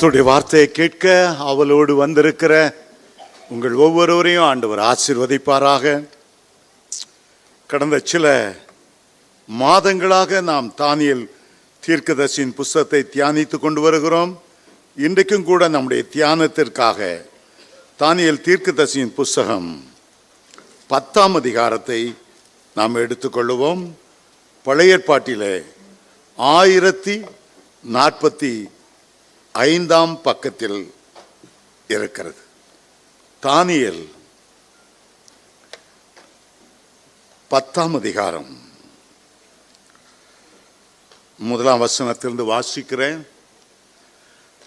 கர்த்தருடைய வார்த்தையை கேட்க அவளோடு வந்திருக்கிற உங்கள் ஒவ்வொருவரையும் ஆண்டவர் ஆசீர்வதிப்பாராக. கடந்த சில மாதங்களாக நாம் தானியேல் தீர்க்கதரிசியின் புஸ்தகத்தை தியானித்து கொண்டு வருகிறோம். இன்றைக்கும் கூட நம்முடைய தியானத்திற்காக தானியேல் தீர்க்கதரிசியின் புஸ்தகம் 10ஆம் அதிகாரத்தை நாம் எடுத்துக்கொள்ளுவோம். பழைய ஏற்பாட்டிலே 1045ஆம் பக்கத்தில் இருக்கிறது. தானியேல் 10ஆம் அதிகாரம் 1ஆம் வசனத்திலிருந்து வாசிக்கிறேன்.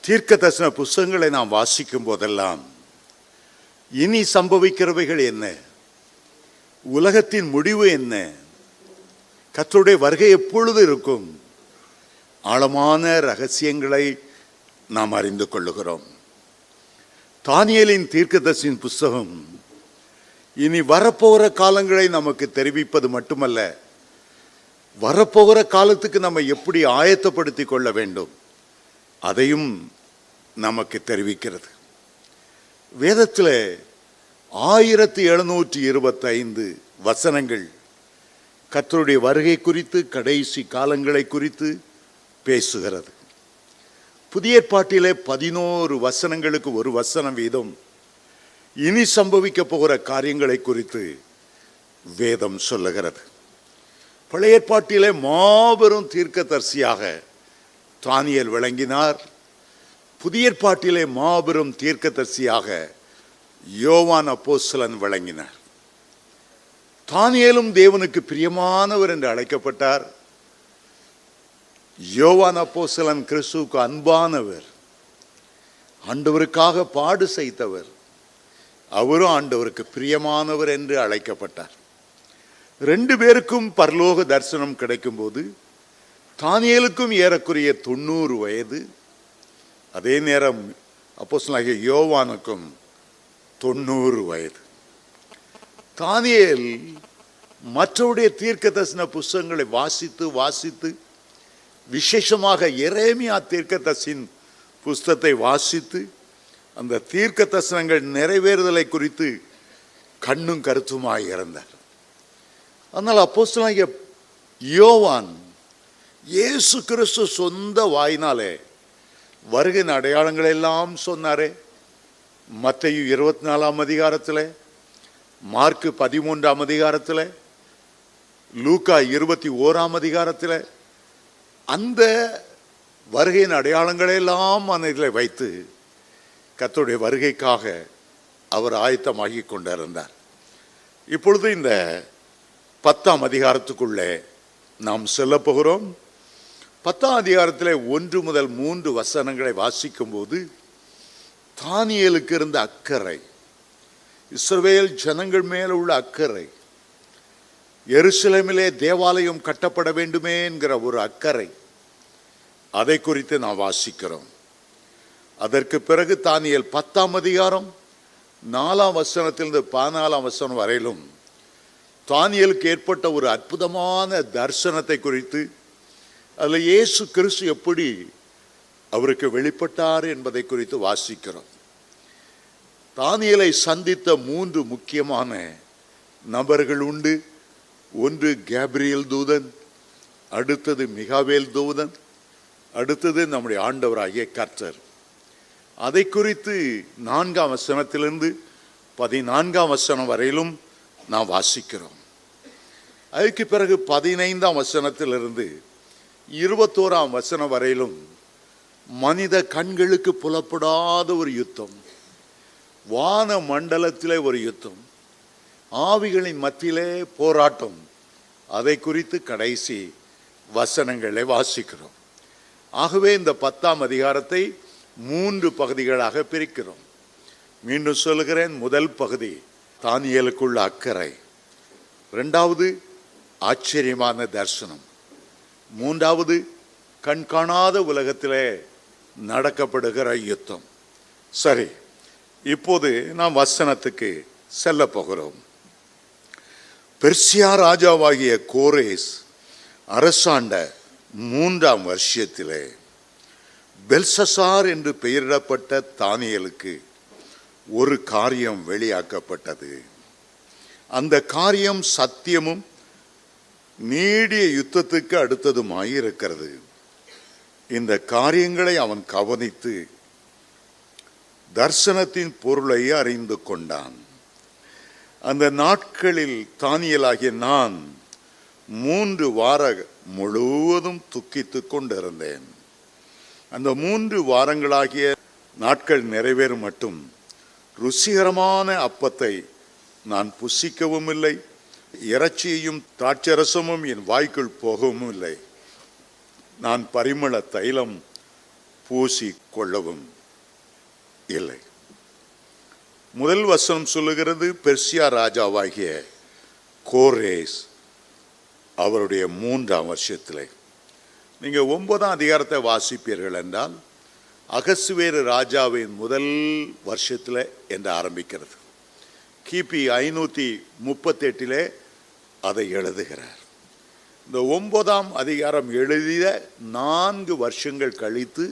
தீர்க்க தரிசன புஸ்தகங்களை நாம் வாசிக்கும் போதெல்லாம் இனி சம்பவிக்கிறவைகள் என்ன, உலகத்தின் முடிவு என்ன, கர்த்தருடைய வருகை எப்பொழுது இருக்கும், ஆழமான ரகசியங்களை நாம் அறிந்து கொள்ளுகிறோம். தானியேலின் தீர்க்கதரிசியின் புஸ்தகம் இனி வரப்போகிற காலங்களை நமக்கு தெரிவிப்பது மட்டுமல்ல, வரப்போகிற காலத்துக்கு நம்ம எப்படி ஆயத்தப்படுத்தி கொள்ள வேண்டும் அதையும் நமக்கு தெரிவிக்கிறது. வேதத்தில் 1725 வசனங்கள் கர்த்தருடைய வருகை குறித்து, கடைசி காலங்களை குறித்து பேசுகிறது. புதிய ஏற்பாட்டிலே 11 வசனங்களுக்கு ஒரு வசனம் வீதம் இனி சம்பவிக்க போகிற காரியங்களை குறித்து வேதம் சொல்லுகிறது. பழைய ஏற்பாட்டிலே மாபெரும் தீர்க்கதரிசியாக தானியேல் விளங்கினார். புதிய ஏற்பாட்டிலே மாபெரும் தீர்க்கதரிசியாக யோவான் அப்போஸ்தலன் விளங்கினார். தானியேலும் தேவனுக்கு பிரியமானவர் என்று அழைக்கப்பட்டார். யோவான் அப்போஸ்தலன் கிறிஸ்துவுக்கு அன்பானவர், ஆண்டவருக்காக பாடு செய்தவர். அவரும் ஆண்டவருக்கு பிரியமானவர் என்று அழைக்கப்பட்டார். 2 பேருக்கும் பரலோக தரிசனம் கிடைக்கும் போது தானியேலுக்கும் ஏறக்குறைய 90 வயது, அதே நேரம் அப்போஸ்தலனாகிய யோவானுக்கும் 90 வயது. தானியேல் மற்றவருடைய தீர்க்க தரிசன புஸ்தகங்களை வாசித்து விசேஷமாக எரேமியா தீர்க்கதரிசியின் புஸ்தகத்தை வாசித்து அந்த தீர்க்க தரிசனங்கள் நிறைவேறுதலை குறித்து கண்ணும் கருத்துமாய் இருந்தார். அதனால் அப்போஸ்தலனாகிய யோவான் இயேசு கிறிஸ்து சொந்த வாயினாலே வருகின் அடையாளங்கள் எல்லாம் சொன்னாரே. மத்தேயு 24ஆம் அதிகாரத்தில், மார்க்கு 13ஆம் அதிகாரத்தில், லூக்கா 21ஆம் அதிகாரத்தில் அந்த வருகையின் அடையாளங்களெல்லாம் மனதில் வைத்து கர்த்தருடைய வருகைக்காக அவர் ஆயத்தமாகி கொண்டிருந்தார். இப்பொழுது இந்த 10ஆம் அதிகாரத்துக்குள்ளே நாம் செல்ல போகிறோம். 10ஆம் அதிகாரத்தில் 1 முதல் 3 வசனங்களை வாசிக்கும் போது தானியேலுக்கு இருந்த அக்கறை, இஸ்ரவேல் ஜனங்கள் மேல் உள்ள அக்கறை, எருசலேமிலே தேவாலயம் கட்டப்பட வேண்டுமே என்கிற ஒரு அக்கறை, அதை குறித்து நாம் வாசிக்கிறோம். அதற்கு பிறகு தானியேல் 10ஆம் அதிகாரம் 4ஆம் வசனத்திலிருந்து 14ஆம் வசனம் வரையிலும் தானியேலுக்கு ஏற்பட்ட ஒரு அற்புதமான தரிசனத்தை குறித்து, அதில் இயேசு கிறிஸ்து எப்படி அவருக்கு வெளிப்பட்டார் என்பதை குறித்து வாசிக்கிறோம். தானியேலை சந்தித்த 3 முக்கியமான நபர்கள் உண்டு. ஒன்று கேப்ரியேல் தூதன், அடுத்தது மிகாவேல் தூதன், அடுத்தது நம்முடைய ஆண்டவராகிய கர்த்தர். அதை குறித்து 4ஆம் வசனத்திலிருந்து 14ஆம் வசனம் வரையிலும் நாம் வாசிக்கிறோம். அதுக்கு பிறகு 15ஆம் வசனத்திலிருந்து 21ஆம் வசனம் வரையிலும் மனித கண்களுக்கு புலப்படாத ஒரு யுத்தம், வான மண்டலத்திலே ஒரு யுத்தம், ஆவிகளின் மத்தியிலே போராட்டம், அதை குறித்து கடைசி வசனங்களை வாசிக்கிறோம். ஆகவே இந்த 10ஆம் அதிகாரத்தை 3 பகுதிகளாக பிரிக்கிறோம். மீண்டும் சொல்கிறேன், முதல் பகுதி தானியேலுக்குள்ள அக்கறை, 2வது ஆச்சரியமான தரிசனம், 3வது கண்காணாத உலகத்திலே நடக்கப்படுகிற யுத்தம். சரி, இப்போது நாம் வசனத்துக்கு செல்ல போகிறோம். பெர்சியா ராஜாவாகிய கோரேஸ் அரசாண்ட 3ஆம் வருஷத்திலே பெல்சசார் என்று பெயரிடப்பட்ட தானியேலுக்கு ஒரு காரியம் வெளியாக்கப்பட்டது. அந்த காரியம் சத்தியமும் நீடிய யுத்தத்துக்கு அடுத்ததுமாயிருக்கிறது. இந்த காரியங்களை அவன் கவனித்து தரிசனத்தின் பொருளை அறிந்து கொண்டான். அந்த நாட்களில் தானியேலாகிய நான் 3 வார முழுவதும் துக்கித்துக் கொண்டிருந்தேன். அந்த 3 வாரங்களாகிய நாட்கள் நிறைவேறும் மட்டும் ருசிகரமான அப்பத்தை நான் புசிக்கவும் இல்லை, இறைச்சியையும் திராட்சரசமும் என் வாய்க்குள் போகவும் இல்லை. நான் பரிமள தைலம் பூசி கொள்ளவும் இல்லை. முதல் வசனம் சொல்லுகிறது, பெர்சியா ராஜாவாகிய கோரேஸ் அவருடைய 3ஆம் வருஷத்திலே. நீங்கள் 9ஆம் அதிகாரத்தை வாசிப்பீர்கள் என்றால் அகசுவேறு ராஜாவின் முதல் வருஷத்தில் என்று ஆரம்பிக்கிறது. கிபி 538 அதை எழுதுகிறார். இந்த 9ஆம் அதிகாரம் எழுதிய 4 வருஷங்கள் கழித்து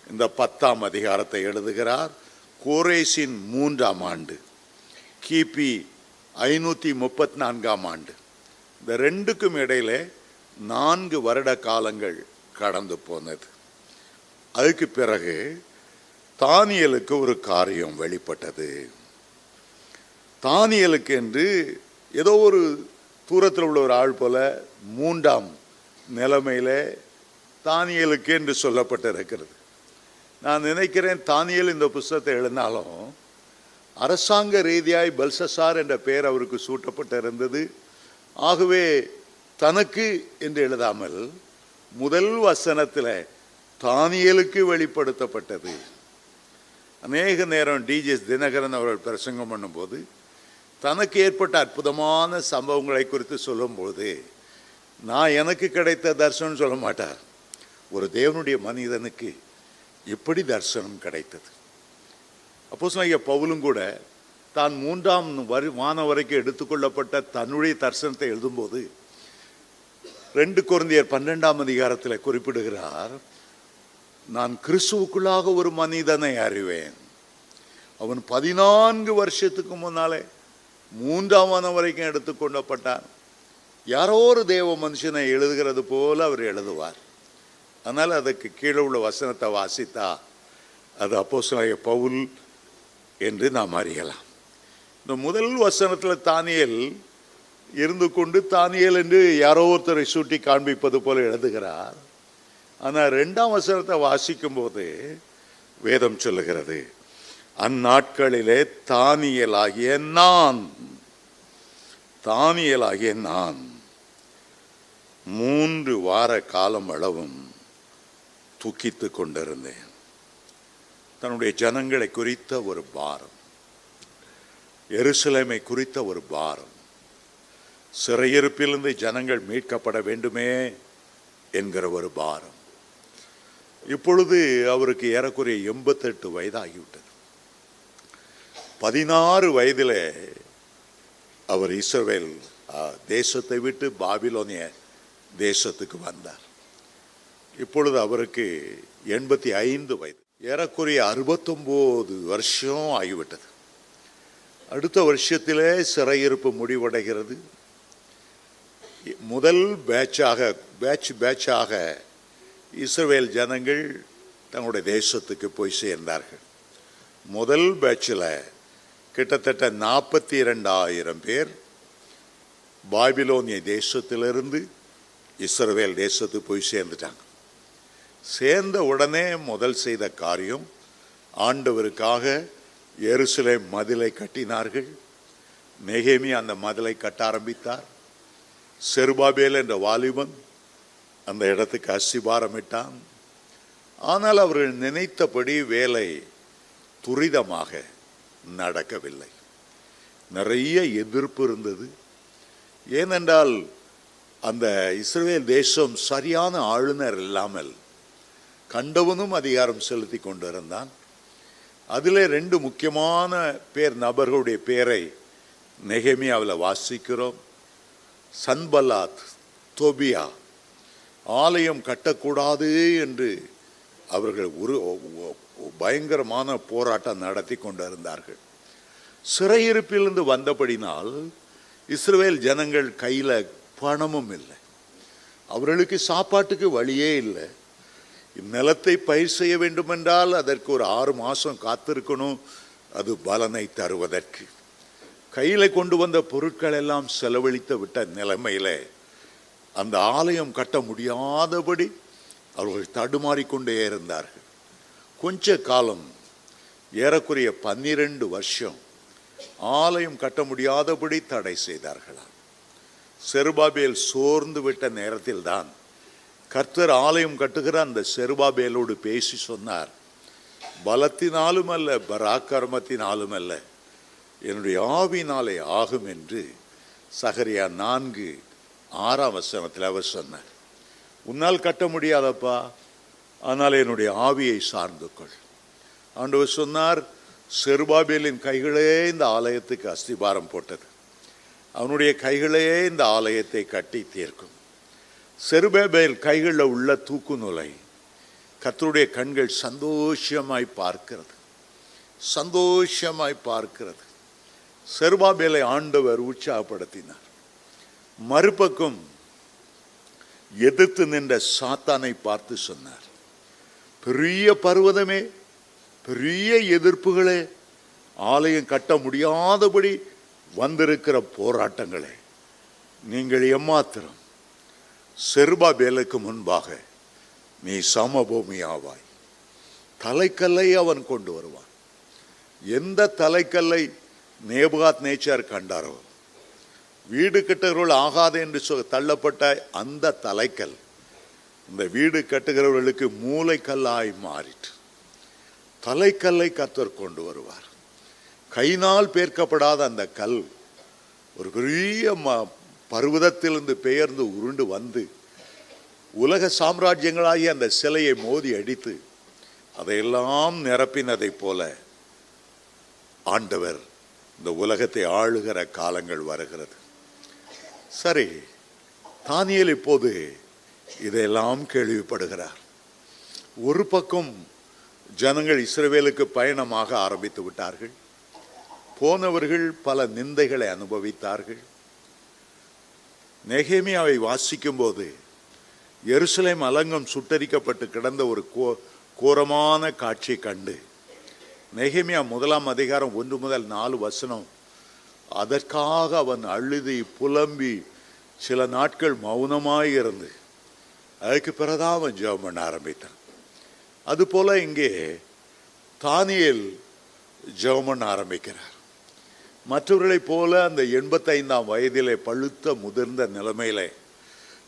இந்த 10ஆம் அதிகாரத்தை எழுதுகிறார். கோரேசின் 3ஆம் ஆண்டு, கிபி 534ஆம் ஆண்டு. இந்த ரெண்டுக்கும் இடையில 4 வருட காலங்கள் கடந்து போனது. அதுக்கு பிறகு தானியேலுக்கு ஒரு காரியம் வெளிப்பட்டது. தானியேலுக்கு என்று ஏதோ ஒரு தூரத்தில் உள்ள ஒரு ஆள் போல 3ஆம் நிலைமையில தானியேலுக்கு என்று சொல்லப்பட்டிருக்கிறது. நான் நினைக்கிறேன் தானியேல் இந்த புஸ்தகத்தை எழுதினாலும் அரசாங்க ரீதியாய் பெல்சசார் என்ற பெயர் அவருக்கு சூட்டப்பட்டிருந்தது. ஆகவே தனக்கு என்று எழுதாமல் முதல் வசனத்தில் தானியேலுக்கு வெளிப்படுத்தப்பட்டது. அநேக நேரம் டிஜிஎஸ் தினகரன் அவர்கள் பிரசங்கம் பண்ணும்போது தனக்கு ஏற்பட்ட அற்புதமான சம்பவங்களை குறித்து சொல்லும்போது நான் எனக்கு கிடைத்த தரிசனம் சொல்ல மாட்டார். ஒரு தேவனுடைய மனிதனுக்கு எப்படி தரிசனம் கிடைத்தது. அப்போஸ்தலனாகிய பவுலும் கூட தான் 3ஆம் வானம் வரைக்கும் எடுத்துக்கொள்ளப்பட்ட தன்னுடைய தரிசனத்தை எழுதும்போது 2 கொரிந்தியர் 12ஆம் அதிகாரத்தில் குறிப்பிடுகிறார், நான் கிறிஸ்துவுக்குள்ளாக ஒரு மனிதனை அறிவேன். அவன் 14 வருஷத்துக்கு முன்னாலே 3ஆம் வானம் வரைக்கும் எடுத்துக்கொள்ளப்பட்டான். யாரோ ஒரு தேவ மனுஷனை எழுதுகிறது போல அவர் எழுதுவார். அதனால் அதுக்கு கீழே உள்ள வசனத்தை வாசித்தா அது அப்போஸ்தலனாகிய பவுல் என்று நாம் அறியலாம். இந்த முதல் வசனத்தில் தானியேல் இருந்து கொண்டு தானியேல் என்று யாரோ ஒருத்தரை சூட்டி காண்பிப்பது போல எழுதுகிறார். ஆனால் 2ஆம் வசனத்தை வாசிக்கும் போது வேதம் சொல்லுகிறது, அந்நாட்களிலே தானியேலாகிய நான் 3 வார காலம் அளவும் துக்கித்து கொண்டிருந்தேன். தன்னுடைய ஜனங்களை குறித்த ஒரு பாரம், எருசலேமை குறித்த ஒரு பாரம், சிறையிருப்பிலிருந்து ஜனங்கள் மீட்கப்பட வேண்டுமே என்கிற ஒரு பாரம். இப்பொழுது அவருக்கு ஏறக்குறைய 88 வயதாகிவிட்டது. 16 வயதிலே அவர் இஸ்ரவேல் தேசத்தை விட்டு பாபிலோனிய தேசத்துக்கு வந்தார். இப்பொழுது அவருக்கு 85 வயது, ஏறக்குறைய 69 வருஷம் ஆகிவிட்டது. அடுத்த வருஷத்திலே சிறையிருப்பு முடிவடைகிறது. முதல் பேட்சாக இஸ்ரவேல் ஜனங்கள் தங்களுடைய தேசத்துக்கு போய் சேர்ந்தார்கள். முதல் பேட்சில் கிட்டத்தட்ட 42,000 பேர் பாபிலோனிய தேசத்திலிருந்து இஸ்ரவேல் தேசத்துக்கு போய் சேர்ந்துட்டாங்க. சேர்ந்த உடனே முதல் செய்த காரியம், ஆண்டவருக்காக எருசலேம் மதிலை கட்டினார்கள். நெகேமியா அந்த மதிலை கட்ட ஆரம்பித்தார். செருபாபேல் என்ற வாலிபன் அந்த இடத்துக்கு அஸ்திபாரமிட்டான். ஆனால் அவர்கள் நினைத்தபடி வேலை துரிதமாக நடக்கவில்லை. நிறைய எதிர்ப்பு இருந்தது. ஏனென்றால் அந்த இஸ்ரவேல் தேசம் சரியான ஆளுநர் இல்லாமல் கண்டவனும் அதிகாரம் செலுத்தி கொண்டிருந்தான். அதில் 2 முக்கியமான நபர்களுடைய பேரை நெகேமியாவில் வாசிக்கிறோம். சன்பல்லாத், தொபியா ஆலயம் கட்டக்கூடாது என்று அவர்கள் பயங்கரமான போராட்டம் நடத்தி கொண்டிருந்தார்கள். சிறையிருப்பிலிருந்து வந்தபடினால் இஸ்ரவேல் ஜனங்கள் கையில் பணமும் இல்லை, அவர்களுக்கு சாப்பாட்டுக்கு வழியே இல்லை. நிலத்தை பயிர் செய்ய வேண்டுமென்றால் அதற்கு ஒரு 6 மாதம் காத்திருக்கணும், அது பலனை தருவதற்கு. கையில் கொண்டு வந்த பொருட்கள் எல்லாம் செலவழித்து விட்ட நிலைமையில் அந்த ஆலயம் கட்ட முடியாதபடி அவர்கள் தடுமாறிக்கொண்டே இருந்தார்கள். கொஞ்ச காலம், ஏறக்குறைய 12 வருஷம் ஆலயம் கட்ட முடியாதபடி தடை செய்தார்களாம். செருபாபேல் சோர்ந்து விட்ட நேரத்தில் தான் கர்த்தர் ஆலயம் கட்டுகிற அந்த செருபாபேலோடு பேசி சொன்னார், பலத்தினாலும் அல்ல, பராக்கிரமத்தினாலும் அல்ல, என்னுடைய ஆவினாலே ஆகும் என்று சகரியா 4:6 அவர் சொன்னார். உன்னால் கட்ட முடியாதப்பா, ஆனால் என்னுடைய ஆவியை சார்ந்து கொள். ஆண்டவர் சொன்னார், செருபாபேலின் கைகளே இந்த ஆலயத்துக்கு அஸ்திபாரம் போட்டது, அவனுடைய கைகளே இந்த ஆலயத்தை கட்டி தீர்க்கும். செருபாபேல் கைகளில் உள்ள தூக்கு நூலை கர்த்தருடைய கண்கள் சந்தோஷமாய் பார்க்கிறது, சந்தோஷமாய் பார்க்கிறது. செருபாபேலை ஆண்டவர் உற்சாகப்படுத்தினார். மறுபக்கம் எதிர்த்து நின்ற சாத்தானை பார்த்து சொன்னார், பெரிய பர்வதமே, பெரிய எதிர்ப்புகளே, ஆலயம் கட்ட முடியாதபடி வந்திருக்கிற போராட்டங்களே, நீங்கள் எம்மாத்திரம் செருபாபேலுக்கு முன்பாக நீ சமபூமியாவாய். தலைக்கல்லை அவன் கொண்டு வருவான். எந்த தலைக்கல்லை நேபுகாத் நேச்சார் கண்டாரோ, வீடு கட்டுகிறவர்கள் ஆகாது என்று தள்ளப்பட்ட அந்த தலைக்கல் இந்த வீடு கட்டுகிறவர்களுக்கு மூளைக்கல்லாய் மாறிற்று. தலைக்கல்லை கர்த்தர் கொண்டு வருவார். கையினால் பேர்க்கப்படாத அந்த கல் ஒரு பெரிய பர்வதத்திலிருந்து பெயர்ந்து உருண்டு வந்து உலக சாம்ராஜ்யங்களாகி அந்த சிலையை மோதி அடித்து அதையெல்லாம் நிரப்பினதைப் போல ஆண்டவர் இந்த உலகத்தை ஆளுகிற காலங்கள் வருகிறது. சரி, தானியேல் இப்போது இதையெல்லாம் கேள்விப்படுகிறார். ஒரு பக்கம் ஜனங்கள் இஸ்ரவேலுக்கு பயணமாக ஆரம்பித்து விட்டார்கள். போனவர்கள் பல நிந்தைகளை அனுபவித்தார்கள். நெகேமியாவை வாசிக்கும் போது எருசலேம் அலங்கம் சுட்டரிக்கப்பட்டு கிடந்த ஒரு கோரமான காட்சி கண்டு நெகேமியா 1-4 அதற்காக அவன் அழுதி புலம்பி சில நாட்கள் மௌனமாய் இருந்து அதுக்கு பிறதான் அவன் ஜெபம் பண்ண ஆரம்பித்தான். அதுபோல இங்கே தானியேல் ஜெபம் பண்ண ஆரம்பிக்கிறார். மற்றவர்களைப் போல அந்த 85ஆம் வயதிலே பழுத்த முதிர்ந்த நிலைமையிலே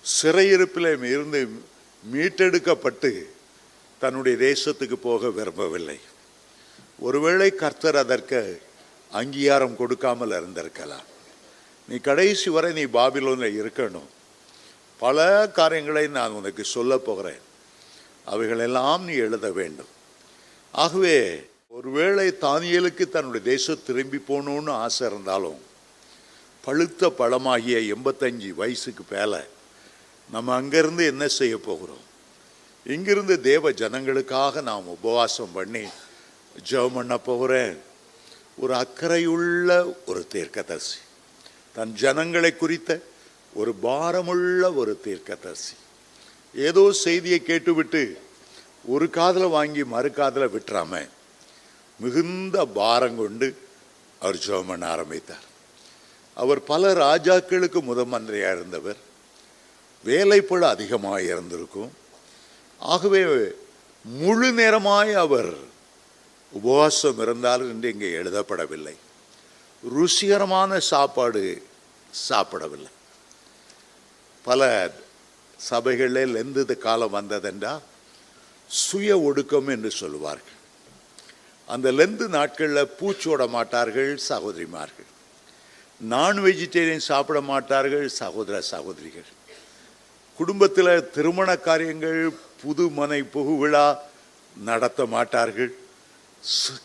சிறையிருப்பிலே இருந்து மீட்டெடுக்கப்பட்டு தன்னுடைய தேசத்துக்கு போக விரும்பவில்லை. ஒருவேளை கர்த்தர் அதற்கு அங்கீகாரம் கொடுக்காமல் இருந்திருக்கலாம். நீ கடைசி வரை நீ பாபிலோனில் இருக்கணும், பல காரியங்களை நான் உனக்கு சொல்ல போகிறேன், அவைகளெல்லாம் நீ எழுத வேண்டும். ஆகவே ஒருவேளை தானியேலுக்கு தன்னுடைய தேசம் திரும்பி போகணுன்னு ஆசை இருந்தாலும் பழுத்த பழமாகிய 85 வயசுக்கு மேலே நம்ம அங்கேருந்து என்ன செய்ய போகிறோம்? இங்கிருந்து தேவ ஜனங்களுக்காக நாம் உபவாசம் பண்ணி ஜெபம் பண்ண போகிறேன். ஒரு அக்கறையுள்ள ஒரு தீர்க்கதரிசி, தன் ஜனங்களை குறித்த ஒரு பாரமுள்ள ஒரு தீர்க்கதரிசி. ஏதோ செய்தியை கேட்டுவிட்டு ஒரு காதில் வாங்கி மறு காதில் விட்டுறாம மிகுந்த பாரம் கொண்டு அவர் ஜெபம் பண்ண ஆரம்பித்தார். அவர் பல ராஜாக்களுக்கு முதன்மந்திரியாக இருந்தவர். வேலைப்பளு அதிகமாக இருந்திருக்கும். ஆகவே முழு நேரமாய் அவர் உபவாசம் இருந்தாலும் என்று இங்கே எழுதப்படவில்லை. ருசிகரமான சாப்பாடு சாப்பிடவில்லை. பல சபைகளில் எந்த காலம் வந்ததென்றா சுய ஒடுக்கம் என்று சொல்லுவார்கள். அந்த லெந்து நாட்களில் பூச்சோட மாட்டார்கள் சகோதரிமார்கள், நான் வெஜிடேரியன் சாப்பிட மாட்டார்கள் சகோதர சகோதரிகள், குடும்பத்தில் திருமண காரியங்கள் புது மனை புகு விழா நடத்த மாட்டார்கள்.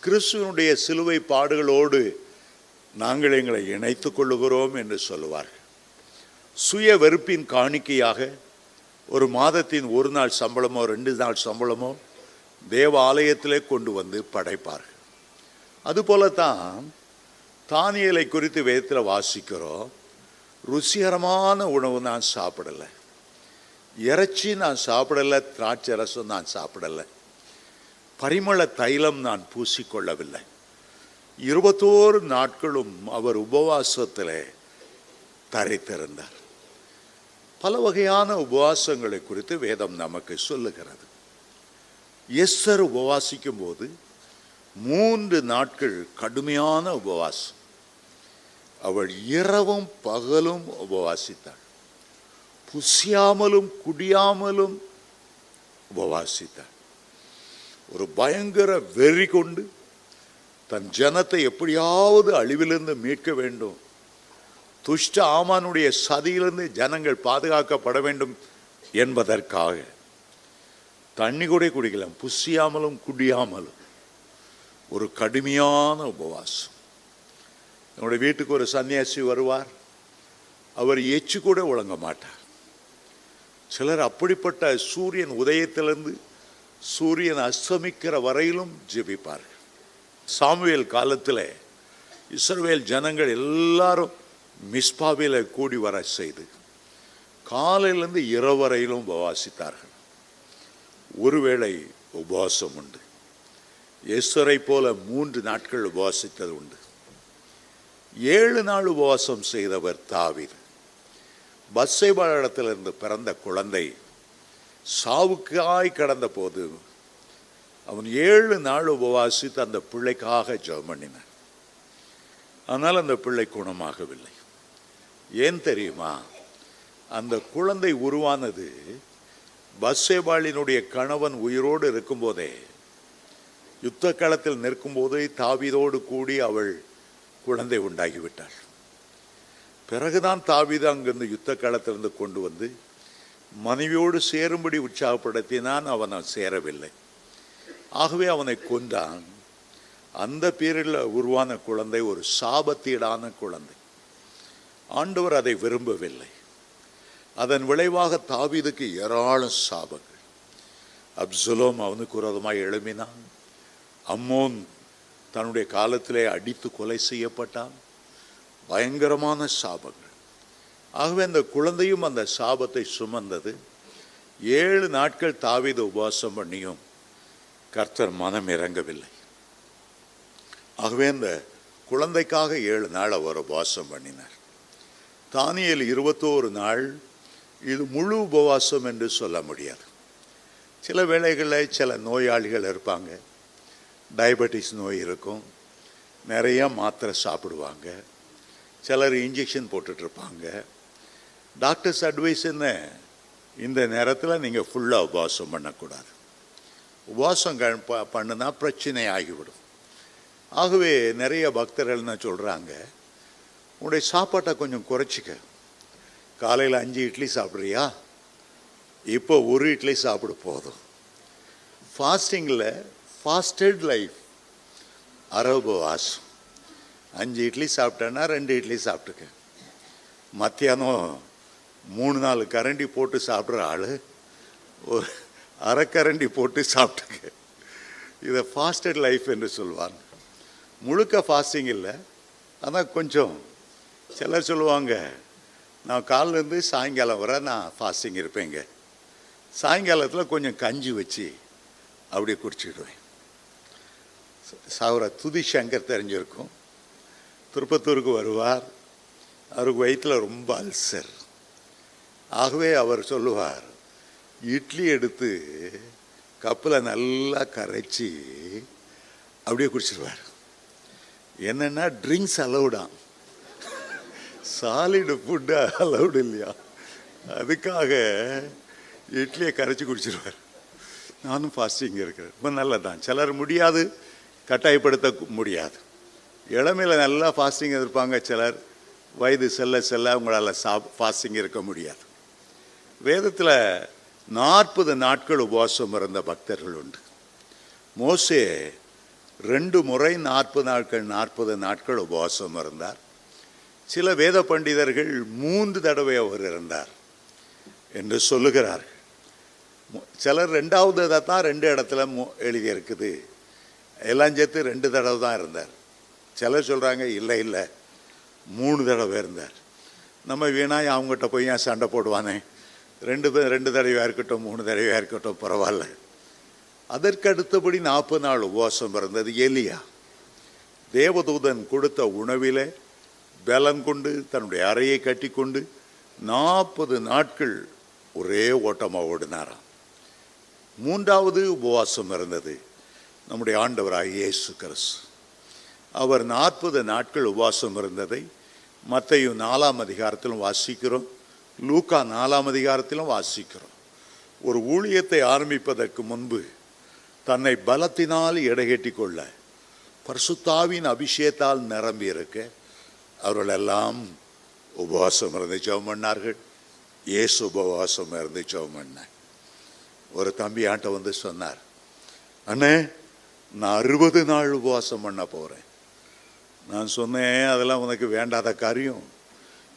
கிறிஸ்துவனுடைய சிலுவை பாடுகளோடு நாங்கள் எங்களை இணைத்து கொள்ளுகிறோம் என்று சொல்லுவார்கள். சுய வெறுப்பின் காணிக்கையாக ஒரு மாதத்தின் 1 நாள் சம்பளமோ 2 நாள் சம்பளமோ தேவாலயத்திலே கொண்டு வந்து படைப்பார்கள். அதுபோலத்தான் தானியேலை குறித்து வேதத்தில் வாசிக்கிறோம். ருசிகரமான உணவு நான் சாப்பிடலை, இறைச்சி நான் சாப்பிடலை, திராட்சை ரசம் நான் சாப்பிடலை, பரிமள தைலம் நான் பூசிக்கொள்ளவில்லை. 21 நாட்களும் அவர் உபவாசத்திலே தரித்திருந்தார். பல வகையான உபவாசங்களை குறித்து வேதம் நமக்கு சொல்லுகிறது. எஸ்தர் உபவாசிக்கும் போது 3 நாட்கள் கடுமையான உபவாசம். அவள் இரவும் பகலும் உபவாசித்தாள். புசியாமலும் குடியாமலும் உபவாசித்தாள். ஒரு பயங்கர வெறி கொண்டு தன் ஜனத்தை எப்படியாவது அழிவிலிருந்து மீட்க வேண்டும், துஷ்ட ஆமானுடைய சதியிலிருந்து ஜனங்கள் பாதுகாக்கப்பட வேண்டும் என்பதற்காக தண்ணி கூட குடிக்கலாம், புசியாமலும் குடியாமலும் ஒரு கடுமையான உபவாசம். என்னுடைய வீட்டுக்கு ஒரு சன்னியாசி வருவார், அவர் எச்சு கூட ஒழுங்க மாட்டார். சிலர் அப்படிப்பட்ட சூரியன் உதயத்திலிருந்து சூரியன் அஸ்தமிக்கிற வரையிலும் ஜெபிப்பார்கள். சாமுவேல் காலத்தில் இஸ்ரவேல் ஜனங்கள் எல்லாரும் மிஸ்பாவில் கூடி வர செய்து காலையிலிருந்து இரவு வரையிலும் உபவாசித்தார்கள். ஒருவேளை உபவாசம் உண்டு. எஸ்தரை போல 3 நாட்கள் உபவாசித்தது உண்டு. 7 நாள் உபவாசம் செய்தவர் தாவீது. பத்சேபாவிடத்திலிருந்து பிறந்த குழந்தை சாவுக்காய் கடந்த போது அவன் 7 நாள் உபவாசித்து அந்த பிள்ளைக்காக ஜெபம் பண்ணினான். ஆனால் அந்த பிள்ளை குணமாகவில்லை. ஏன் தெரியுமா? அந்த குழந்தை உருவானது பத்சேபாளினுடைய கணவன் உயிரோடு இருக்கும்போதே, யுத்த களத்தில் நிற்கும்போதே தாவீதோடு கூடி அவள் குழந்தை உண்டாகிவிட்டாள். பிறகுதான் தாவீது அங்கிருந்து யுத்த களத்திலிருந்து கொண்டு வந்து மனைவியோடு சேரும்படி உற்சாகப்படுத்தினான். அவன் சேரவில்லை. ஆகவே அவனை கொன்றான். அந்த பேரில் உருவான குழந்தை ஒரு சாபத்தீடான குழந்தை. ஆண்டவர் அதை விரும்பவில்லை. அதன் விளைவாக தாவீதுக்கு ஏராளம் சாபங்கள். அப்சலோம் அவனுக்கு விரோதமாக எழும்பினான். அம்மோன் தன்னுடைய காலத்திலே அடித்து கொலை செய்யப்பட்டான். பயங்கரமான சாபங்கள். ஆகவே அந்த குழந்தையும் அந்த சாபத்தை சுமந்தது. 7 நாட்கள் தாவீது உபவாசம் பண்ணியும் கர்த்தர் மனம் இறங்கவில்லை. ஆகவே அந்த குழந்தைக்காக 7 நாள் அவர் உபவாசம் பண்ணினார். தானியேல் 21 நாள். இது முழு உபவாசம் என்று சொல்ல முடியாது. சில வேளைகளில் சில நோயாளிகள் இருப்பாங்க, டயபெட்டிஸ் நோய் இருக்கும், நிறைய மாத்திரை சாப்பிடுவாங்க, சிலர் இன்ஜெக்ஷன் போட்டுட்ருப்பாங்க. டாக்டர்ஸ் அட்வைஸ் என்ன, இந்த நேரத்தில் நீங்கள் ஃபுல்லாக உபவாசம் பண்ணக்கூடாது, உபவாசம் பண்ணுனா பிரச்சனை ஆகிவிடும். ஆகவே நிறைய பக்தர்கள் என்ன சொல்கிறாங்க, உன்னுடைய சாப்பாட்டை கொஞ்சம் குறைச்சிக்க. காலையில் 5 இட்லி சாப்பிட்றியா, இப்போ 1 இட்லி சாப்பிட போதும். ஃபாஸ்டிங்கில் ஃபாஸ்டட் லைஃப், உபவாசம். 5 இட்லி சாப்பிட்டேன்னா 2 இட்லி சாப்பிட்டுக்க. மத்தியானம் 3-4 கரண்டி போட்டு சாப்பிட்ற ஆள் ஒரு அரை கரண்டி போட்டு சாப்பிட்டுக்க. இதை ஃபாஸ்டட் லைஃப் என்று சொல்லுவாங்க. முழுக்க ஃபாஸ்டிங் இல்லை, ஆனால் கொஞ்சம். சிலர் சொல்லுவாங்க, நான் காலிலேருந்து சாயங்காலம் வரை நான் ஃபாஸ்டிங் இருப்பேங்க, சாயங்காலத்தில் கொஞ்சம் கஞ்சி வச்சு அப்படியே குடிச்சிடுவேன். சௌர துதி சங்கர் தெரிஞ்சிருக்கும், திருப்பத்தூருக்கு வருவார். அவருக்கு வயிற்றில் ரொம்ப அல்சர். ஆகவே அவர் சொல்லுவார், இட்லி எடுத்து கப்பில் நல்லா கரைச்சி அப்படியே குடிச்சிடுவார். என்னென்னா ட்ரிங்க்ஸ் அலவுடான், சாலிடு ஃபுட்டு அலவுடு இல்லையா, அதுக்காக இட்லியை கரைச்சி குடிச்சிடுவார். நானும் ஃபாஸ்டிங் இருக்கிறேன். ரொம்ப நல்லதான். சிலர் முடியாது, கட்டாயப்படுத்த முடியாது. இளமையில் நல்லா ஃபாஸ்டிங் இருப்பாங்க. சிலர் வயது செல்ல செல்ல அவங்களால் ஃபாஸ்டிங் இருக்க முடியாது. வேதத்தில் 40 நாட்கள் உபவாசம் இருந்த பக்தர்கள் உண்டு. மோசே 2 முறை 40 நாட்கள் உபவாசம் இருந்தார். சில வேத பண்டிதர்கள் 3 தடவை அவர் இருந்தார் என்று சொல்லுகிறார்கள். சிலர் 2வது தான் 2 இடத்துல எழுதியிருக்குது, எல்லாம் சேர்த்து 2 தடவை தான் இருந்தார். சிலர் சொல்கிறாங்க இல்லை இல்லை 3 தடவை இருந்தார். நம்ம வீணாக அவங்ககிட்ட போய் ஏன் சண்டை போடுவானே, 2 தடவையாக இருக்கட்டும் 3 தடவையாக இருக்கட்டும் பரவாயில்ல. அதற்கு அடுத்தபடி 40 நாள் உபவாசம் இருந்தது எலியா. தேவதூதன் கொடுத்த உணவிலே பலம் கொண்டு தன்னுடைய அறையை கட்டி கொண்டு 40 நாட்கள் ஒரே ஓட்டமாக ஓடினாராம். 3வது உபவாசம் இருந்தது நம்முடைய ஆண்டவராகிய இயேசு கிறிஸ்து. அவர் 40 நாட்கள் உபவாசம் இருந்ததை மத்தேயு 4ஆம் அதிகாரத்திலும் வாசிக்கிறோம், லூக்கா 4ஆம் அதிகாரத்திலும் வாசிக்கிறோம். ஒரு ஊழியத்தை ஆரம்பிப்பதற்கு முன்பு தன்னை பலத்தினால் எடைகட்டி கொள்ள பரிசுத்தாவின் அபிஷேகத்தால் நிரம்பி இருக்க அவர்கள் எல்லாம் உபவாசம் இருந்து ஜெபம் பண்ணார்கள். இயேசு உபவாசம் இருந்து ஜெபம் பண்ணார். ஒரு தம்பி ஆண்ட வந்து சொன்னார், அண்ணே நான் 60 நாள் உபவாசம் பண்ண போகிறேன். நான் சொன்னேன், அதெல்லாம் உனக்கு வேண்டாத காரியம்.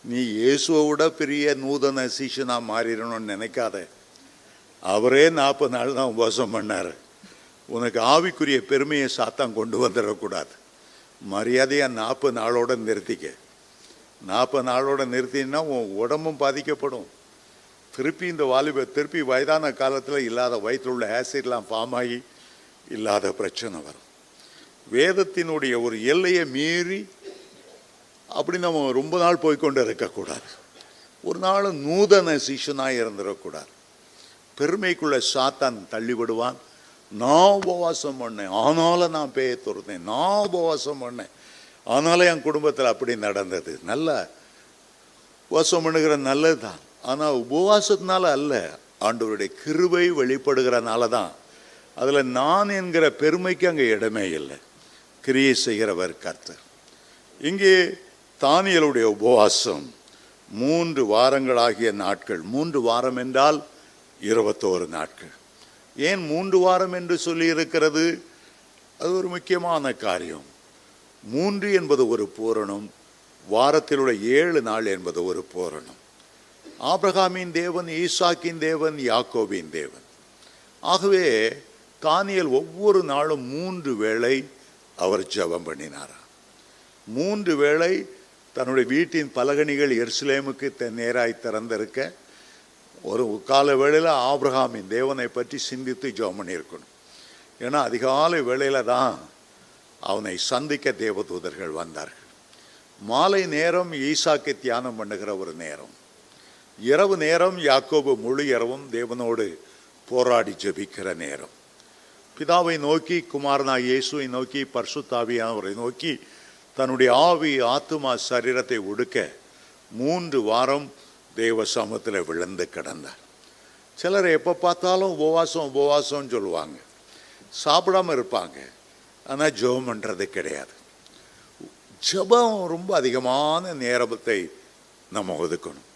நீ இயேசுவை விட பெரிய நூதன சீஷனாக மாறிடணும்னு நினைக்காத. அவரே 40 நாள் தான் உபவாசம் பண்ணார். உனக்கு ஆவிக்குரிய பெருமையை சாத்தான் கொண்டு வந்துடக்கூடாது. மரியாதையாக 40 நாளோட நிறுத்திக்க. 40 நாளோட நிறுத்தினா உன் உடம்பும் பாதிக்கப்படும். திருப்பி வயதான காலத்தில் இல்லாத வயிற்றுள்ள ஆசிட்லாம் ஃபார்ம் ஆகி இல்லாத பிரச்சனை வரும். வேதத்தினுடைய ஒரு எல்லையை மீறி அப்படி நம்ம ரொம்ப நாள் போய்கொண்டு இருக்கக்கூடாது. ஒரு நாள் நூதன சிஷனாக இருந்துடக்கூடாது. பெருமைக்குள்ள சாத்தான் தள்ளிவிடுவான். நான் உபவாசம் பண்ணேன், ஆனாலும் நான் பேய துறந்தேன். நான் உபவாசம் பண்ணேன், ஆனாலும் என் குடும்பத்தில் அப்படி நடந்தது. நல்ல உபவாசம் பண்ணுகிற நல்லது தான், ஆனால் உபவாசத்தினால அல்ல, ஆண்டவருடைய கிருபை வெளிப்படுகிறனால தான். அதில் நான் என்கிற பெருமைக்கு அங்கே இடமே இல்லை. கிரியை செய்கிறவர் கர்த்தர். இங்கே தானியேலுடைய உபவாசம் 3 வாரங்களாகிய நாட்கள். 3 வாரம் என்றால் 21 நாட்கள். ஏன் 3 வாரம் என்று சொல்லி இருக்கிறது? அது ஒரு முக்கியமான காரியம். 3 என்பது ஒரு பூரணம், வாரத்தில் உள்ள 7 நாள் என்பது ஒரு பூரணம். ஆபிரகாமின் தேவன், ஈசாக்கின் தேவன், யாக்கோபின் தேவன். ஆகவே தானியேல் ஒவ்வொரு நாளும் 3 வேளை அவர் ஜெபம் பண்ணினாராம். 3 வேளை தன்னுடைய வீட்டின் பலகணிகள் எருசலேமுக்கு நேராய் திறந்திருக்க ஒரு கால வேளையில் ஆபிரகாமின் தேவனை பற்றி சிந்தித்து ஜெபம் பண்ணியிருக்கணும். ஏன்னா அதிகாலை வேளையில் தான் அவனை சந்திக்க தேவதூதர்கள் வந்தார்கள். மாலை நேரம் ஈசாக்கை தியானம் பண்ணுகிற ஒரு நேரம். இரவு நேரம் யாக்கோபு முழு இரவும் தேவனோடு போராடி ஜெபிக்கிற நேரம். பிதாவை நோக்கி, குமாரனாய் இயேசுவை நோக்கி, பரிசுத்தாவியானவரை நோக்கி தன்னுடைய ஆவி ஆத்துமா சரீரத்தை ஒடுக்க 3 வாரம் தேவ சமூகத்தில் விழுந்து கிடந்தார். சிலர் எப்போ பார்த்தாலும் உபவாசம் சொல்லுவாங்க, சாப்பிடாமல் இருப்பாங்க, ஆனால் ஜெபம் பண்ணுறது கிடையாது. ஜெபம் ரொம்ப அதிகமான நேரத்தை நம்ம ஒதுக்கணும்.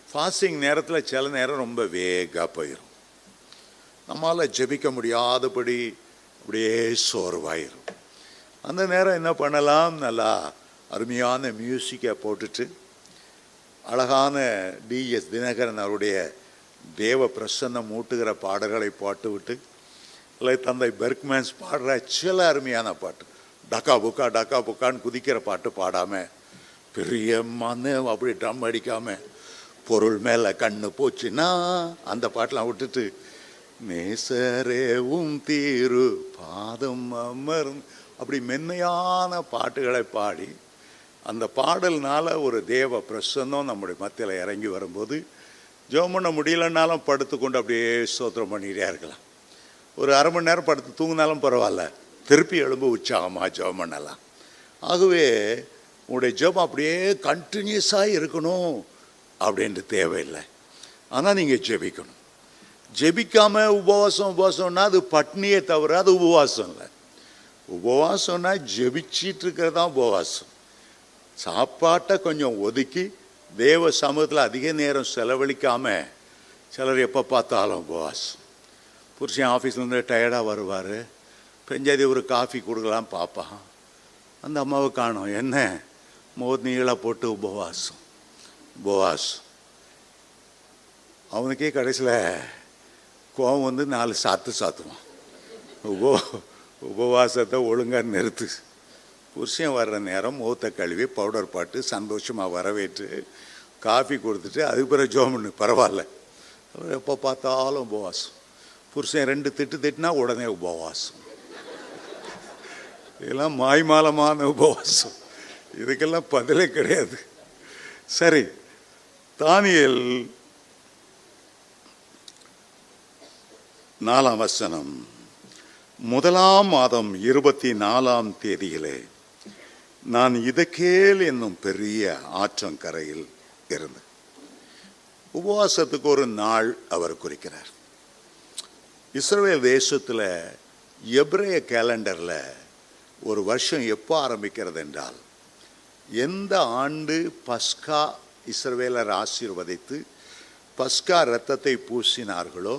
ஃபாஸ்டிங் நேரத்தில் சில நேரம் ரொம்ப வேகாக போயிடும். நம்மளால் ஜெபிக்க முடியாதபடி அப்படியே சோர்வாயிரும். அந்த நேரம் என்ன பண்ணலாம்? நல்லா அருமையான மியூசிக்கை போட்டுட்டு அழகான டிஎஸ் தினகரன் அவருடைய தேவ பிரசன்னம் ஊட்டுகிற பாடல்களை பாட்டுவிட்டு, இல்லை தந்தை பெர்க்மேன்ஸ் பாடுற சில அருமையான பாட்டு, டக்கா புக்கான்னு குதிக்கிற பாட்டு பாடாமல், பெரிய மண்ணு அப்படி ட்ரம் அடிக்காமல், பொருள் மேலே கண்ணு போச்சுன்னா அந்த பாட்டெலாம் விட்டுட்டு, நேசரேவும் தீரு பாதம் அமர்ந்து அப்படி மென்மையான பாட்டுகளை பாடி, அந்த பாடல்னால ஒரு தேவ பிரசன்னம் நம்முடைய மத்தியில் இறங்கி வரும்போது ஜெபம் பண்ண முடியலன்னாலும் படுத்துக்கொண்டு அப்படியே ஸ்தோத்திரம் பண்ணிக்கிட்டே இருக்கலாம். ஒரு அரை மணி நேரம் படுத்து தூங்கினாலும் பரவாயில்ல, திருப்பி எழும்பு உற்சாகமாக ஜெபம் பண்ணலாம். ஆகவே உங்களுடைய ஜெபம் அப்படியே கண்டினியூஸாக இருக்கணும் அப்படின்ட்டு தேவையில்லை. ஆனால் நீங்கள் ஜெபிக்கணும். ஜெபிக்காமல் உபவாசம்னா அது பட்னியே தவிர அது உபவாசம் இல்லை. உபவாசம்னா ஜெபிச்சிட்டு இருக்கிறது தான் உபவாசம். சாப்பாட்டை கொஞ்சம் ஒதுக்கி தேவ சமூகத்தில் அதிக நேரம் செலவழிக்காமல் சிலர் எப்போ பார்த்தாலும் உபவாசம். புருஷன் ஆஃபீஸ்லேருந்து டயர்டாக வருவார், பெஞ்சாதி ஒரு காஃபி கொடுக்கலாம் பார்ப்பான், அந்த அம்மாவை காணும், என்ன நீள போட்டு உபவாசம். அவனுக்கே கடைசியில் கோவம் வந்து 4 சாத்துவான். உபவாசத்தை ஒழுங்காக நிறுத்து. புருஷன் வர்ற நேரம் முகத்தை கழுவி பவுடர் பாட்டு சந்தோஷமாக வரவேற்று காஃபி கொடுத்துட்டு அதுக்கு பிறகு ஜோமன்னு பரவாயில்ல. எப்போ பார்த்தாலும் உபவாசம். புருஷன் 2 திட்டுனா உடனே உபவாசம். இதெல்லாம் மாய்மாலமான உபவாசம். இதுக்கெல்லாம் பதிலே கிடையாது. சரி, தானியேல் 4ஆம் வசனம். 1ஆம் மாதம் 24ஆம் தேதியிலே நான் இதக்கேல் என்னும் பெரிய ஆற்றங்கரையில் இருந்தேன். உபவாசத்துக்கு ஒரு நாள் அவர் குறிக்கிறார். இஸ்ரவேல் தேசத்தில் எபிரேய கேலண்டரில் ஒரு வருஷம் எப்போ ஆரம்பிக்கிறது என்றால், எந்த ஆண்டு பஸ்கா இஸ்ரவேலர் ஆசீர்வதித்து பஸ்கா இரத்தத்தை பூசினார்களோ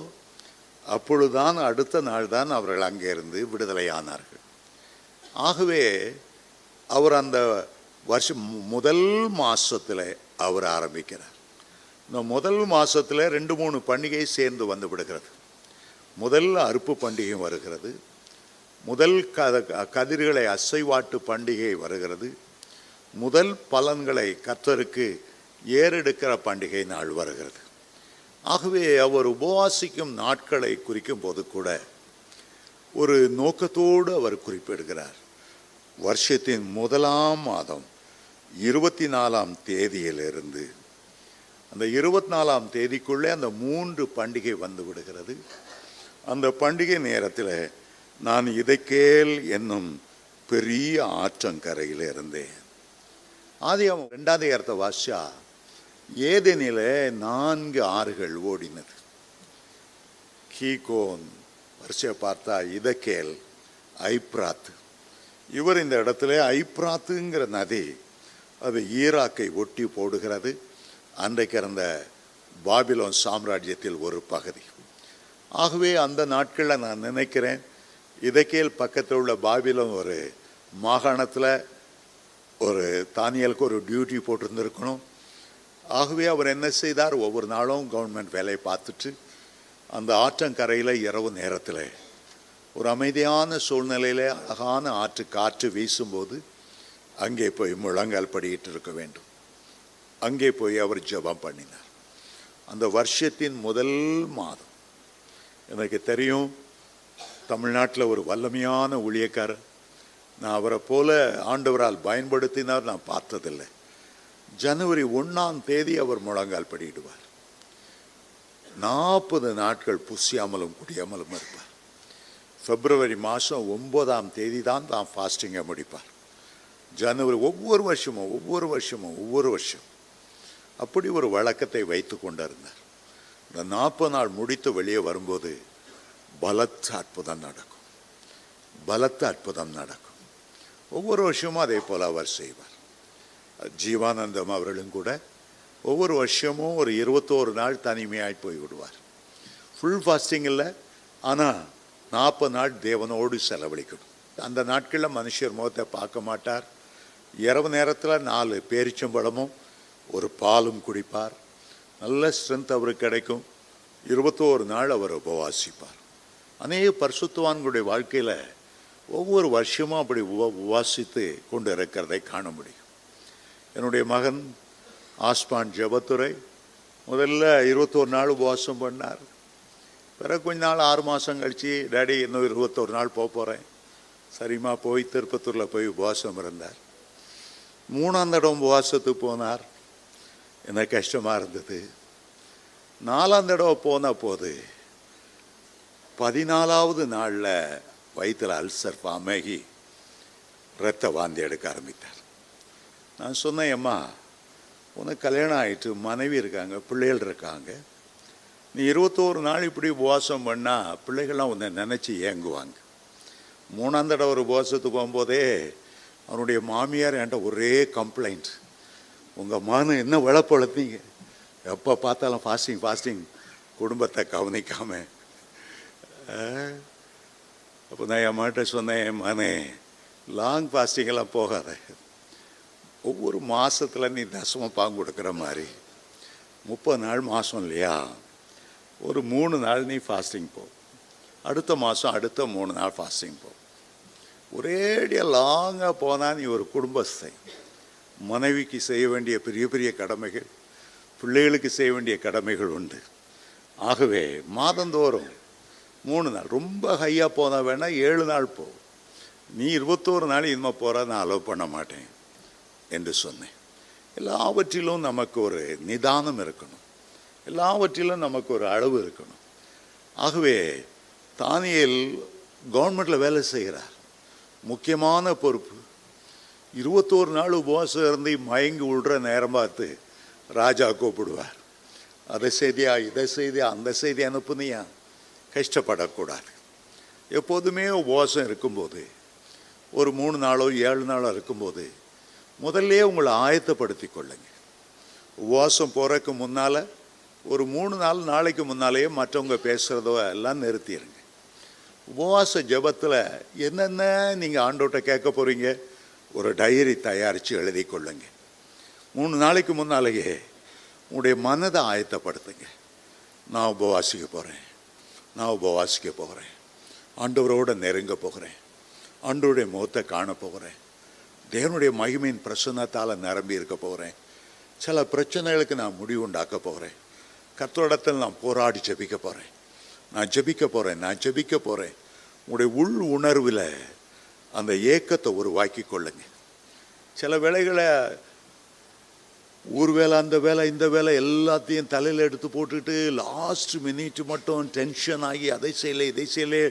அப்பொழுதுதான் அடுத்த நாள் தான் அவர்கள் அங்கிருந்து விடுதலையானார்கள். ஆகவே அவர் அந்த வருஷம் முதல் மாதத்தில் அவர் ஆரம்பிக்கிறார். இந்த முதல் மாதத்தில் 2-3 பண்டிகை சேர்ந்து வந்து விடுகிறது. முதல் அறுப்பு பண்டிகையும் வருகிறது, முதல் கதிர்களை அசைவாட்டு பண்டிகை வருகிறது, முதல் பலன்களை கர்த்தருக்கு ஏறெடுக்கிற பண்டிகை நாள் வருகிறது. ஆகவே அவர் உபவாசிக்கும் நாட்களை குறிக்கும் போது கூட ஒரு நோக்கத்தோடு அவர் குறிப்பிடுகிறார். வருஷத்தின் 1ஆம் மாதம் 24ஆம் தேதியிலிருந்து அந்த 24ஆம் தேதிக்குள்ளே அந்த 3 பண்டிகை வந்து விடுகிறது. அந்த பண்டிகை நேரத்தில் நான் இதக்கேல் என்னும் பெரிய ஆற்றங்கரையில் இருந்தேன். ஆதியாகமம் 2ஆம் அதிகாரத்தை வாசிச்சா ஏதேனில் 4 ஆறுகள் ஓடினது. கீகோன், வரிசையை பார்த்தா இதக்கேல், ஐப்ராத். இவர் இந்த இடத்துல ஐப்ராத்துங்கிற நதி அது ஈராக்கை ஒட்டி போடுகிறது. அன்றைக்கு இருந்த பாபிலோன் சாம்ராஜ்யத்தில் ஒரு பகுதி. ஆகவே அந்த நாட்களில் நான் நினைக்கிறேன் இதக்கேல் பக்கத்தில் உள்ள பாபிலோன் ஒரு மாகாணத்தில் ஒரு தானியலுக்கு ஒரு டியூட்டி போட்டிருந்துருக்கணும். ஆகவே அவர் என்ன செய்தார், ஒவ்வொரு நாளும் கவர்மெண்ட் வேலையை பார்த்துட்டு அந்த ஆற்றங்கரையில் இரவு நேரத்தில் ஒரு அமைதியான சூழ்நிலையில் அழகான காற்று வீசும்போது அங்கே போய் முழங்கால் படிக்கிட்டு இருக்க வேண்டும். அங்கே போய் அவர் ஜெபம் பண்ணினார். அந்த வருஷத்தின் முதல் மாதம். எனக்கு தெரியும், தமிழ்நாட்டில் ஒரு வல்லமையான ஊழியக்காரர், நான் அவரை போல ஆண்டவரால் பயன்படுத்தினார் நான் பார்த்ததில்லை. ஜனவரி 1ஆம் தேதி அவர் முழங்கால் படியிடுவார். 40 நாட்கள் புசியாமலும் குடியாமலும் இருப்பார். பிப்ரவரி மாதம் 9ஆம் தேதி தான் ஃபாஸ்டிங்கை முடிப்பார். ஜனவரி ஒவ்வொரு வருஷமும் அப்படி ஒரு வழக்கத்தை வைத்து கொண்டிருந்தார். இந்த 40 நாள் முடித்து வெளியே வரும்போது பலத்த அற்புதம் நடக்கும். ஒவ்வொரு வருஷமும் அதே போல் அவர் செய்வார். ஜீவானந்தம் அவர்களும் கூட ஒவ்வொரு வருஷமும் ஒரு 21 நாள் தனிமையாய் போய் விடுவார். ஃபுல் ஃபாஸ்டிங் இல்லை, ஆனால் 40 நாள் தேவனோடு செலவழிக்கணும். அந்த நாட்களில் மனுஷர் முகத்தை பார்க்க மாட்டார். இரவு நேரத்தில் 4 பேரிச்சம்பழமும் ஒரு பாலும் குடிப்பார். நல்ல ஸ்ட்ரென்த் அவருக்கு கிடைக்கும். 21 நாள் அவர் உபவாசிப்பார். அநேக பரிசுத்தவான்களுடைய வாழ்க்கையில் ஒவ்வொரு வருஷமும் அப்படி உபவாசித்து கொண்டு இருக்கிறதை காண முடியும். என்னுடைய மகன் ஆஸ்பான் ஜெபத்துறை முதல்ல 21 நாள் உபவாசம் பண்ணார். பிறகு கொஞ்ச நாள் 6 மாதம் கழித்து, டேடி இன்னும் 21 நாள் போகிறேன். சரிம்மா போய் திருப்பத்தூரில் போய் உபவாசம் இருந்தார். 3ஆம் தடவை உபவாசத்துக்கு போனார். எனக்கு கஷ்டமாக இருந்தது. 4ஆம் தடவை போன போது 14ஆவது நாளில் வயிற்றில் அல்சர் ஃபார்ம் ஆகி இரத்த வாந்தி எடுக்க ஆரம்பித்தார். நான் சொன்னேன், அம்மா உனக்கு கல்யாணம் ஆகிட்டு மனைவி இருக்காங்க, பிள்ளைகள் இருக்காங்க, நீ 21 நாள் இப்படி உபவாசம் பண்ணால் பிள்ளைகள்லாம் உன்னை நினச்சி ஏங்குவாங்க. 3ஆம் தடவை ஒரு உபவாசத்துக்கு போகும்போதே அவனுடைய மாமியார் என்கிட்ட ஒரே கம்ப்ளைண்ட், உங்கள் மகன் என்ன விளப்பழத்தீங்க, எப்போ பார்த்தாலும் ஃபாஸ்டிங் குடும்பத்தை கவனிக்காமல். அப்போ நான் என் மாட்ட சொன்னேன், மகனே லாங் ஃபாஸ்டிங்கெல்லாம் போகாத, ஒவ்வொரு மாதத்தில் நீ தசமம் பாங்கு கொடுக்குற மாதிரி 30 நாள் மாதம் இல்லையா, ஒரு 3 நாள் நீ ஃபாஸ்டிங் போ, அடுத்த மாதம் அடுத்த 3 நாள் ஃபாஸ்டிங் போ. ஒரேடியாக லாங்காக போனால் நீ ஒரு குடும்பஸ்தை. மனைவிக்கு செய்ய வேண்டிய பெரிய பெரிய கடமைகள், பிள்ளைகளுக்கு செய்ய வேண்டிய கடமைகள் உண்டு. ஆகவே மாதந்தோறும் 3 நாள், ரொம்ப ஹையாக போனால் வேணால் 7 நாள் போ. நீ 21 நாள் இனிமே போகிற நான் அலோவ் பண்ண மாட்டேன் என்று சொன்னேன். எல்லாவற்றிலும் நமக்கு ஒரு நிதானம் இருக்கணும், எல்லாவற்றிலும் நமக்கு ஒரு அளவு இருக்கணும். ஆகவே தானியேல் கவர்மெண்ட்டில் வேலை செய்கிறார், முக்கியமான பொறுப்பு. 21 நாள் உபவாசம் இருந்து மயங்கி விடுற நேரம் பார்த்து ராஜா கூப்பிடுவார். அதை செய்தியா, இதை செய்தியா, அந்த செய்தி அனுப்புனியா. கஷ்டப்படக்கூடாது. எப்போதுமே உபவாசம் இருக்கும்போது, ஒரு 3 நாளோ 7 நாளோ இருக்கும்போது முதல்ல உங்களை ஆயத்தப்படுத்தி கொள்ளுங்க. உபவாசம் போகிறதுக்கு முன்னால் ஒரு 3-4 நாளைக்கு முன்னாலேயே மற்றவங்க பேசுகிறதோ எல்லாம் நிறுத்திடுங்க. உபவாச ஜெபத்தில் என்னென்ன நீங்கள் ஆண்டவர்கிட்ட கேட்க போகிறீங்க ஒரு டைரி தயாரித்து எழுதி கொள்ளுங்க. 3 நாளைக்கு முன்னாலேயே உங்களுடைய மனதை ஆயத்தப்படுத்துங்க. நான் உபவாசிக்க போகிறேன், நான் உபவாசிக்க போகிறேன், ஆண்டவரோடு நெருங்க போகிறேன், ஆண்டவருடைய முகத்தை காண போகிறேன், தேவனுடைய மகிமையின் பிரசன்னத்தால் நிரம்பி இருக்க போகிறேன், சில பிரச்சனைகளுக்கு நான் முடிவு உண்டாக்க போகிறேன், கர்த்தரிடத்தில் நான் போராடி ஜெபிக்க போகிறேன், நான் ஜெபிக்க போகிறேன், நான் ஜெபிக்க போகிறேன். உங்களுடைய உள் உணர்வில் அந்த ஏக்கத்தை உருவாக்கி கொள்ளுங்க. சில வேளைகளை ஊர் வேலை, அந்த வேலை, இந்த வேலை எல்லாத்தையும் தலையில் எடுத்து போட்டுட்டு லாஸ்ட் மினிட் மட்டும் டென்ஷன் ஆகி அதை செய்யலை, இதை செய்யலே,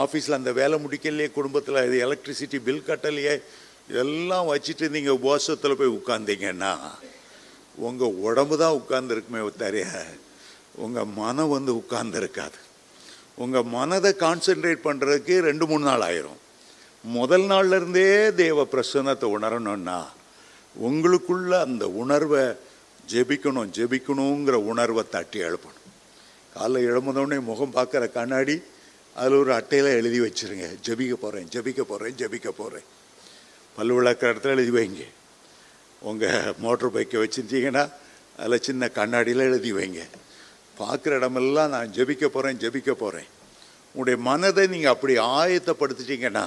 ஆஃபீஸில் அந்த வேலை முடிக்கலையே, குடும்பத்தில் இது எலக்ட்ரிசிட்டி பில் கட்டலையே, இதெல்லாம் வச்சுட்டு நீங்கள் உபவாசத்தில் போய் உட்கார்ந்தீங்கன்னா உங்கள் உடம்பு தான் உட்கார்ந்துருக்குமே தவிர உங்கள் மனம் உட்கார்ந்துருக்காது. உங்கள் மனதை கான்சென்ட்ரேட் பண்ணுறதுக்கு 2-3 நாள் ஆயிரும். முதல் நாள்லேருந்தே தேவ பிரசன்னத்தை உணரணும்னா உங்களுக்குள்ள அந்த உணர்வை ஜெபிக்கணுங்கிற உணர்வை தட்டி எழுப்பணும். காலைல எழும்புனோடனே முகம் பார்க்குற கண்ணாடி அதில் ஒரு அட்டையில் எழுதி வச்சுருங்க, ஜெபிக்க போகிறேன், ஜெபிக்க போகிறேன், ஜெபிக்க போகிறேன். பல்லு விளக்குற இடத்துல எழுதி வைங்க. உங்கள் மோட்டர் பைக்கை வச்சுருந்தீங்கன்னா அதில் சின்ன கண்ணாடியில் எழுதி வைங்க. பார்க்குற இடமெல்லாம் நான் ஜெபிக்க போகிறேன், ஜெபிக்க போகிறேன். உங்களுடைய மனதை நீங்கள் அப்படி ஆயத்தப்படுத்திட்டீங்கன்னா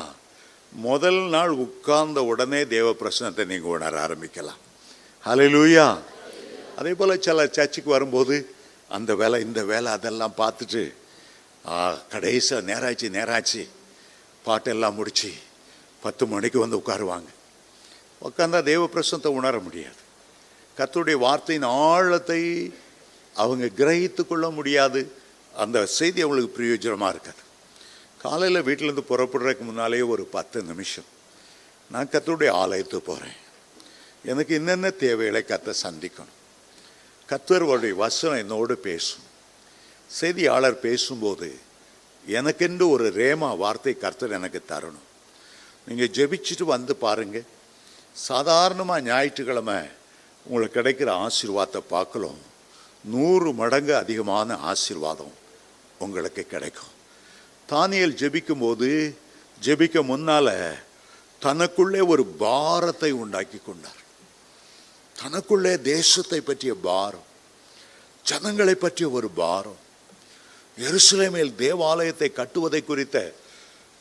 முதல் நாள் உட்கார்ந்த உடனே தேவ பிரசனத்தை நீங்கள் உணர ஆரம்பிக்கலாம். ஹல்லேலூயா. அதே போல் சில சர்ச்சுக்கு வரும்போது அந்த வேலை, இந்த வேலை, அதெல்லாம் பார்த்துட்டு கடைசியாக நேராச்சு பாட்டெல்லாம் முடித்து 10 மணிக்கு உட்காருவாங்க. உட்காந்தா தேவ பிரசனத்தை உணர முடியாது. கர்த்தருடைய வார்த்தையின் ஆழத்தை அவங்க கிரகித்து கொள்ள முடியாது. அந்த செய்தி அவங்களுக்கு பிரயோஜனமாக இருக்காது. காலையில் வீட்டிலேருந்து புறப்படுறதுக்கு முன்னாலேயே ஒரு 10 நிமிஷம் நான் கர்த்தருடைய ஆலயத்துக்கு போகிறேன், எனக்கு என்னென்ன தேவைகளை கர்த்தர் சந்திக்கணும், கர்த்தருடைய வசனம் என்னோடு பேசும். செய்தியாளர் பேசும்போது எனக்கென்று ஒரு ரேமா வார்த்தை கர்த்தர் எனக்கு தரணும். நீங்கள் ஜெபிச்சுட்டு வந்து பாருங்கள், சாதாரணமாக ஞாயிற்றுக்கிழமை உங்களுக்கு கிடைக்கிற ஆசீர்வாதத்தை பார்க்கலாம், 100 மடங்கு அதிகமான ஆசீர்வாதம் உங்களுக்கு கிடைக்கும். தானியேல் ஜெபிக்கும்போது, ஜெபிக்க முன்னால் தனக்குள்ளே ஒரு பாரத்தை உண்டாக்கி கொண்டார். தனக்குள்ளே தேசத்தை பற்றிய பாரம், ஜனங்களை பற்றிய ஒரு பாரம், எருசலேமில் தேவாலயத்தை கட்டுவதை குறித்த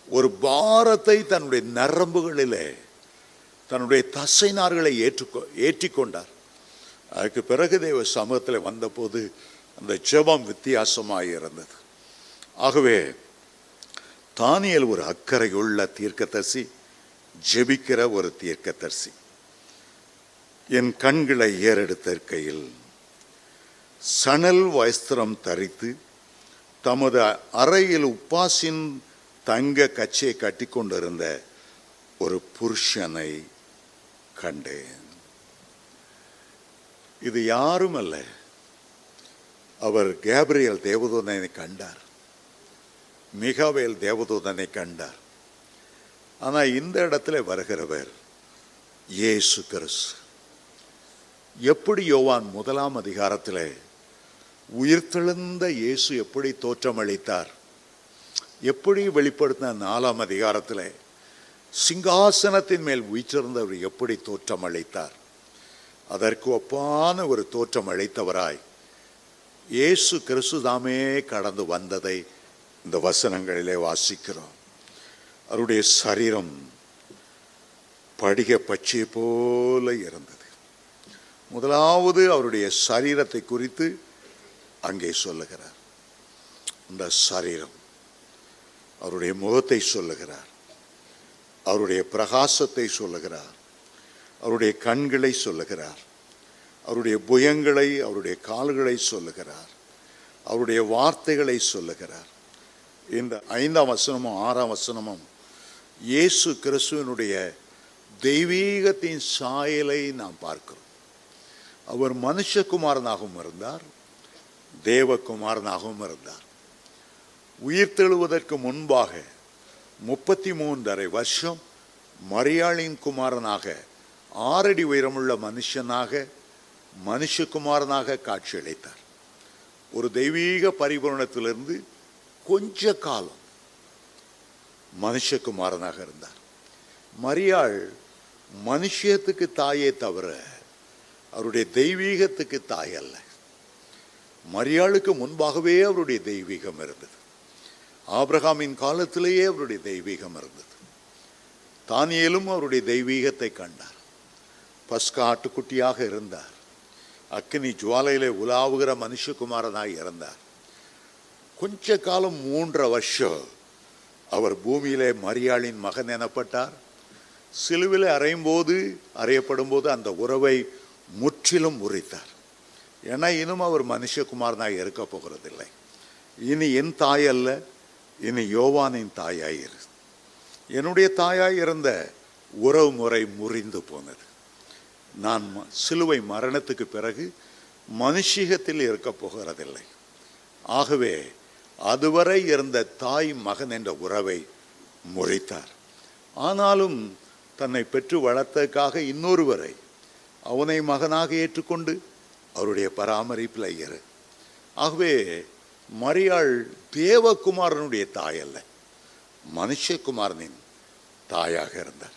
ஒரு பாரத்தை தன்னுடைய நரம்புகளிலே, தன்னுடைய தசை நார்களை ஏற்றிக்கொண்டார். அதுக்கு பிறகு தேவ சமூகத்தில் வந்தபோது அந்த ஜெபம் வித்தியாசமாக இருந்தது. ஆகவே தானியேல் ஒரு அக்கறையுள்ள தீர்க்கதரிசி, ஜெபிக்கிற ஒரு தீர்க்கதரிசி. என் கண்களை ஏறெடுத்திருக்கையில் சணல் வஸ்திரம் தரித்து தமது அறையில் உப்பாசின் தங்க கச்சையை கட்டி கொண்டிருந்த ஒரு புருஷனை கண்டேன். இது யாரும் அல்ல, அவர் கேப்ரியல் தேவதூதனை கண்டார், மிகாவேல் தேவதூதனை கண்டார். ஆனால் இந்த இடத்துல வருகிறவர் இயேசு கிறிஸ்து. எப்படி யோவான் 1ஆம் அதிகாரத்தில் உயிர்த்தெழுந்த இயேசு எப்படி தோற்றமளித்தார், எப்படி வெளிப்படுத்தின 4ஆம் அதிகாரத்தில் சிங்காசனத்தின் மேல் வீற்றிருந்தவர் எப்படி தோற்றமளித்தார், அதற்கு ஒப்பான ஒரு தோற்றம் அளித்தவராய் இயேசு கிறிஸ்து தாமே கடந்து வந்ததை இந்த வசனங்களிலே வாசிக்கிறோம். அவருடைய சரீரம் படிக பச்சை போல இருந்தது. முதலாவது அவருடைய சரீரத்தை குறித்து அங்கே சொல்லுகிறார். அந்த சரீரம் அவருடைய முகத்தை சொல்லுகிறார், அவருடைய பிரகாசத்தை சொல்லுகிறார், அவருடைய கண்களை சொல்லுகிறார், அவருடைய புயங்களை, அவருடைய கால்களை சொல்லுகிறார், அவருடைய வார்த்தைகளை சொல்லுகிறார். இந்த 5ஆம் வசனமும் 6ஆம் வசனமும் இயேசு கிறிஸ்துவினுடைய தெய்வீகத்தின் சாயலை நாம் பார்க்கிறோம். அவர் மனுஷகுமாரனாகவும் இருந்தார், தேவகுமாரனாகவும் இருந்தார். உயிர்த்தெழுவதற்கு முன்பாக 33.5 வருஷம் மரியாளின் குமாரனாக 6 அடி உயரமுள்ள மனுஷனாக, மனுஷகுமாரனாக காட்சியளித்தார். ஒரு தெய்வீக பரிபூரணத்திலிருந்து கொஞ்ச காலம் மனுஷகுமாரனாக இருந்தார். மரியாள் மனுஷத்துக்கு தாயே தவிர அவருடைய தெய்வீகத்துக்கு தாய் அல்ல. மரியாளுக்கு முன்பாகவே அவருடைய தெய்வீகம் இருந்தது. ஆபிரகாமின் காலத்திலேயே அவருடைய தெய்வீகம் இருந்தது. தானியேலும் அவருடைய தெய்வீகத்தை கண்டார். பஸ்கா ஆட்டுக்குட்டியாக இருந்தார். அக்கினி ஜுவாலையிலே உலாவுகிற மனுஷகுமாரனாய் இருந்தார். கொஞ்ச காலம் 3.5 வருஷம் அவர் பூமியிலே மரியாளின் மகன் எனப்பட்டார். சிலுவிலே அறையப்படும் போது அந்த உறவை முற்றிலும் முறித்தார். ஏன்னா இன்னும் அவர் மனுஷகுமாரனாய் இருக்க போகிறதில்லை. இனி என் தாய் அல்ல, இனி யோவானின் தாயாயிரு. என்னுடைய தாயாய் இருந்த உறவு முறை முறிந்து போனது. நான் சிலுவை மரணத்துக்கு பிறகு மனுஷீகத்தில் இருக்க போகிறதில்லை. ஆகவே அதுவரை இருந்த தாய் மகன் என்ற உறவை முறித்தார். ஆனாலும் தன்னை பெற்று வளர்த்ததுக்காக இன்னொருவரை அவனை மகனாக ஏற்றுக்கொண்டு அவருடைய பராமரிப்பில் இரு. ஆகவே மரியாள் தேவகுமாரனுடைய தாய் அல்ல, மனுஷகுமாரனின் தாயாக இருந்தார்.